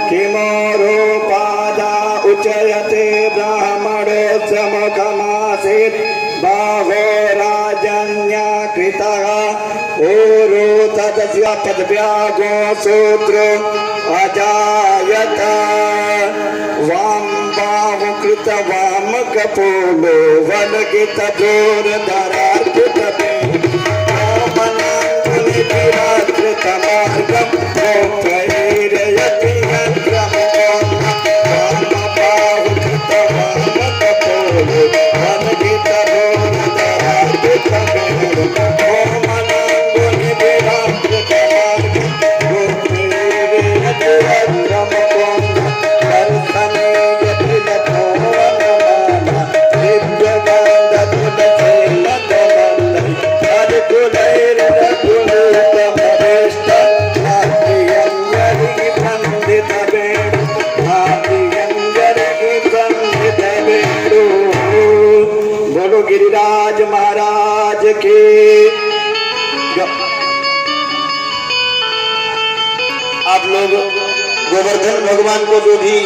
किमोरोपादा उच्यते ब्राह्मणोऽस्य मुखमासीत् बाहो राजन्यकृतः ऊरो तदस्य पदव्यागो सूत्रो अजायत वाम बाहु कृत वाम कपोलो वलगित जोरधरार्पित मनांगुनि विराकृत मार्गम प्रेरयति यन्त्रम वाम बाहु कृत वाम कपोलो वलगित जोरधरार्पित मनांगुनि विराकृत बोलो गिरिराज महाराज के। आप लोग गोवर्धन भगवान को जो भी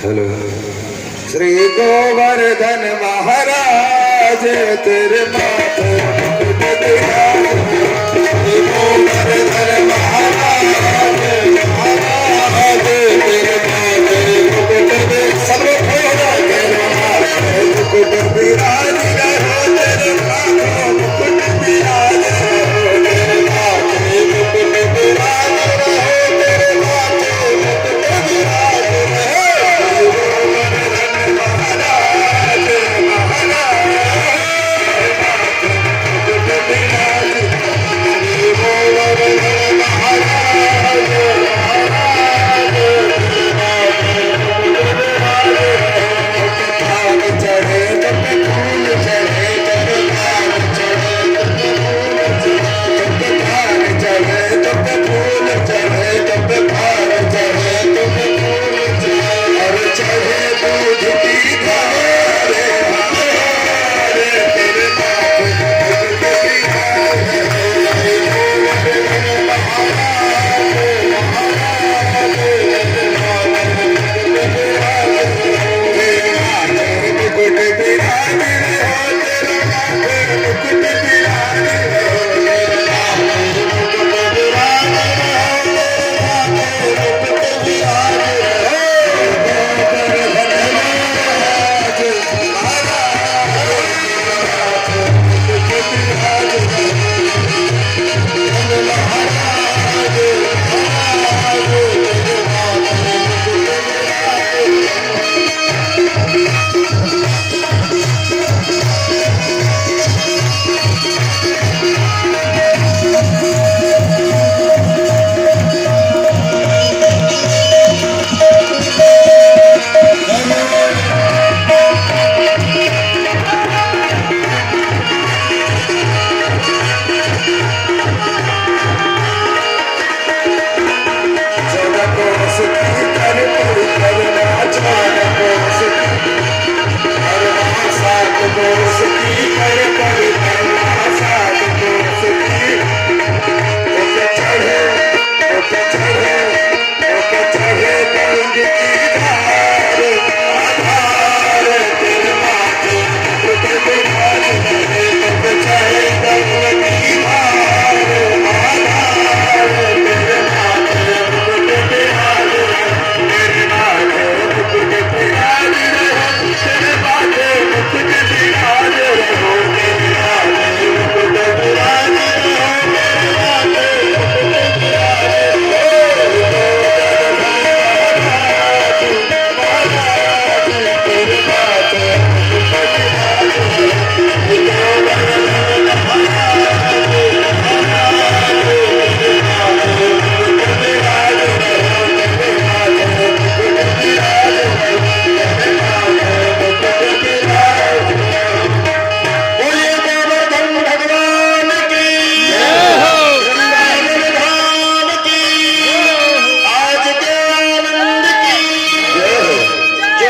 हेलो श्री गोवर्धन महाराज तेरे माथे मुकुट बिराजे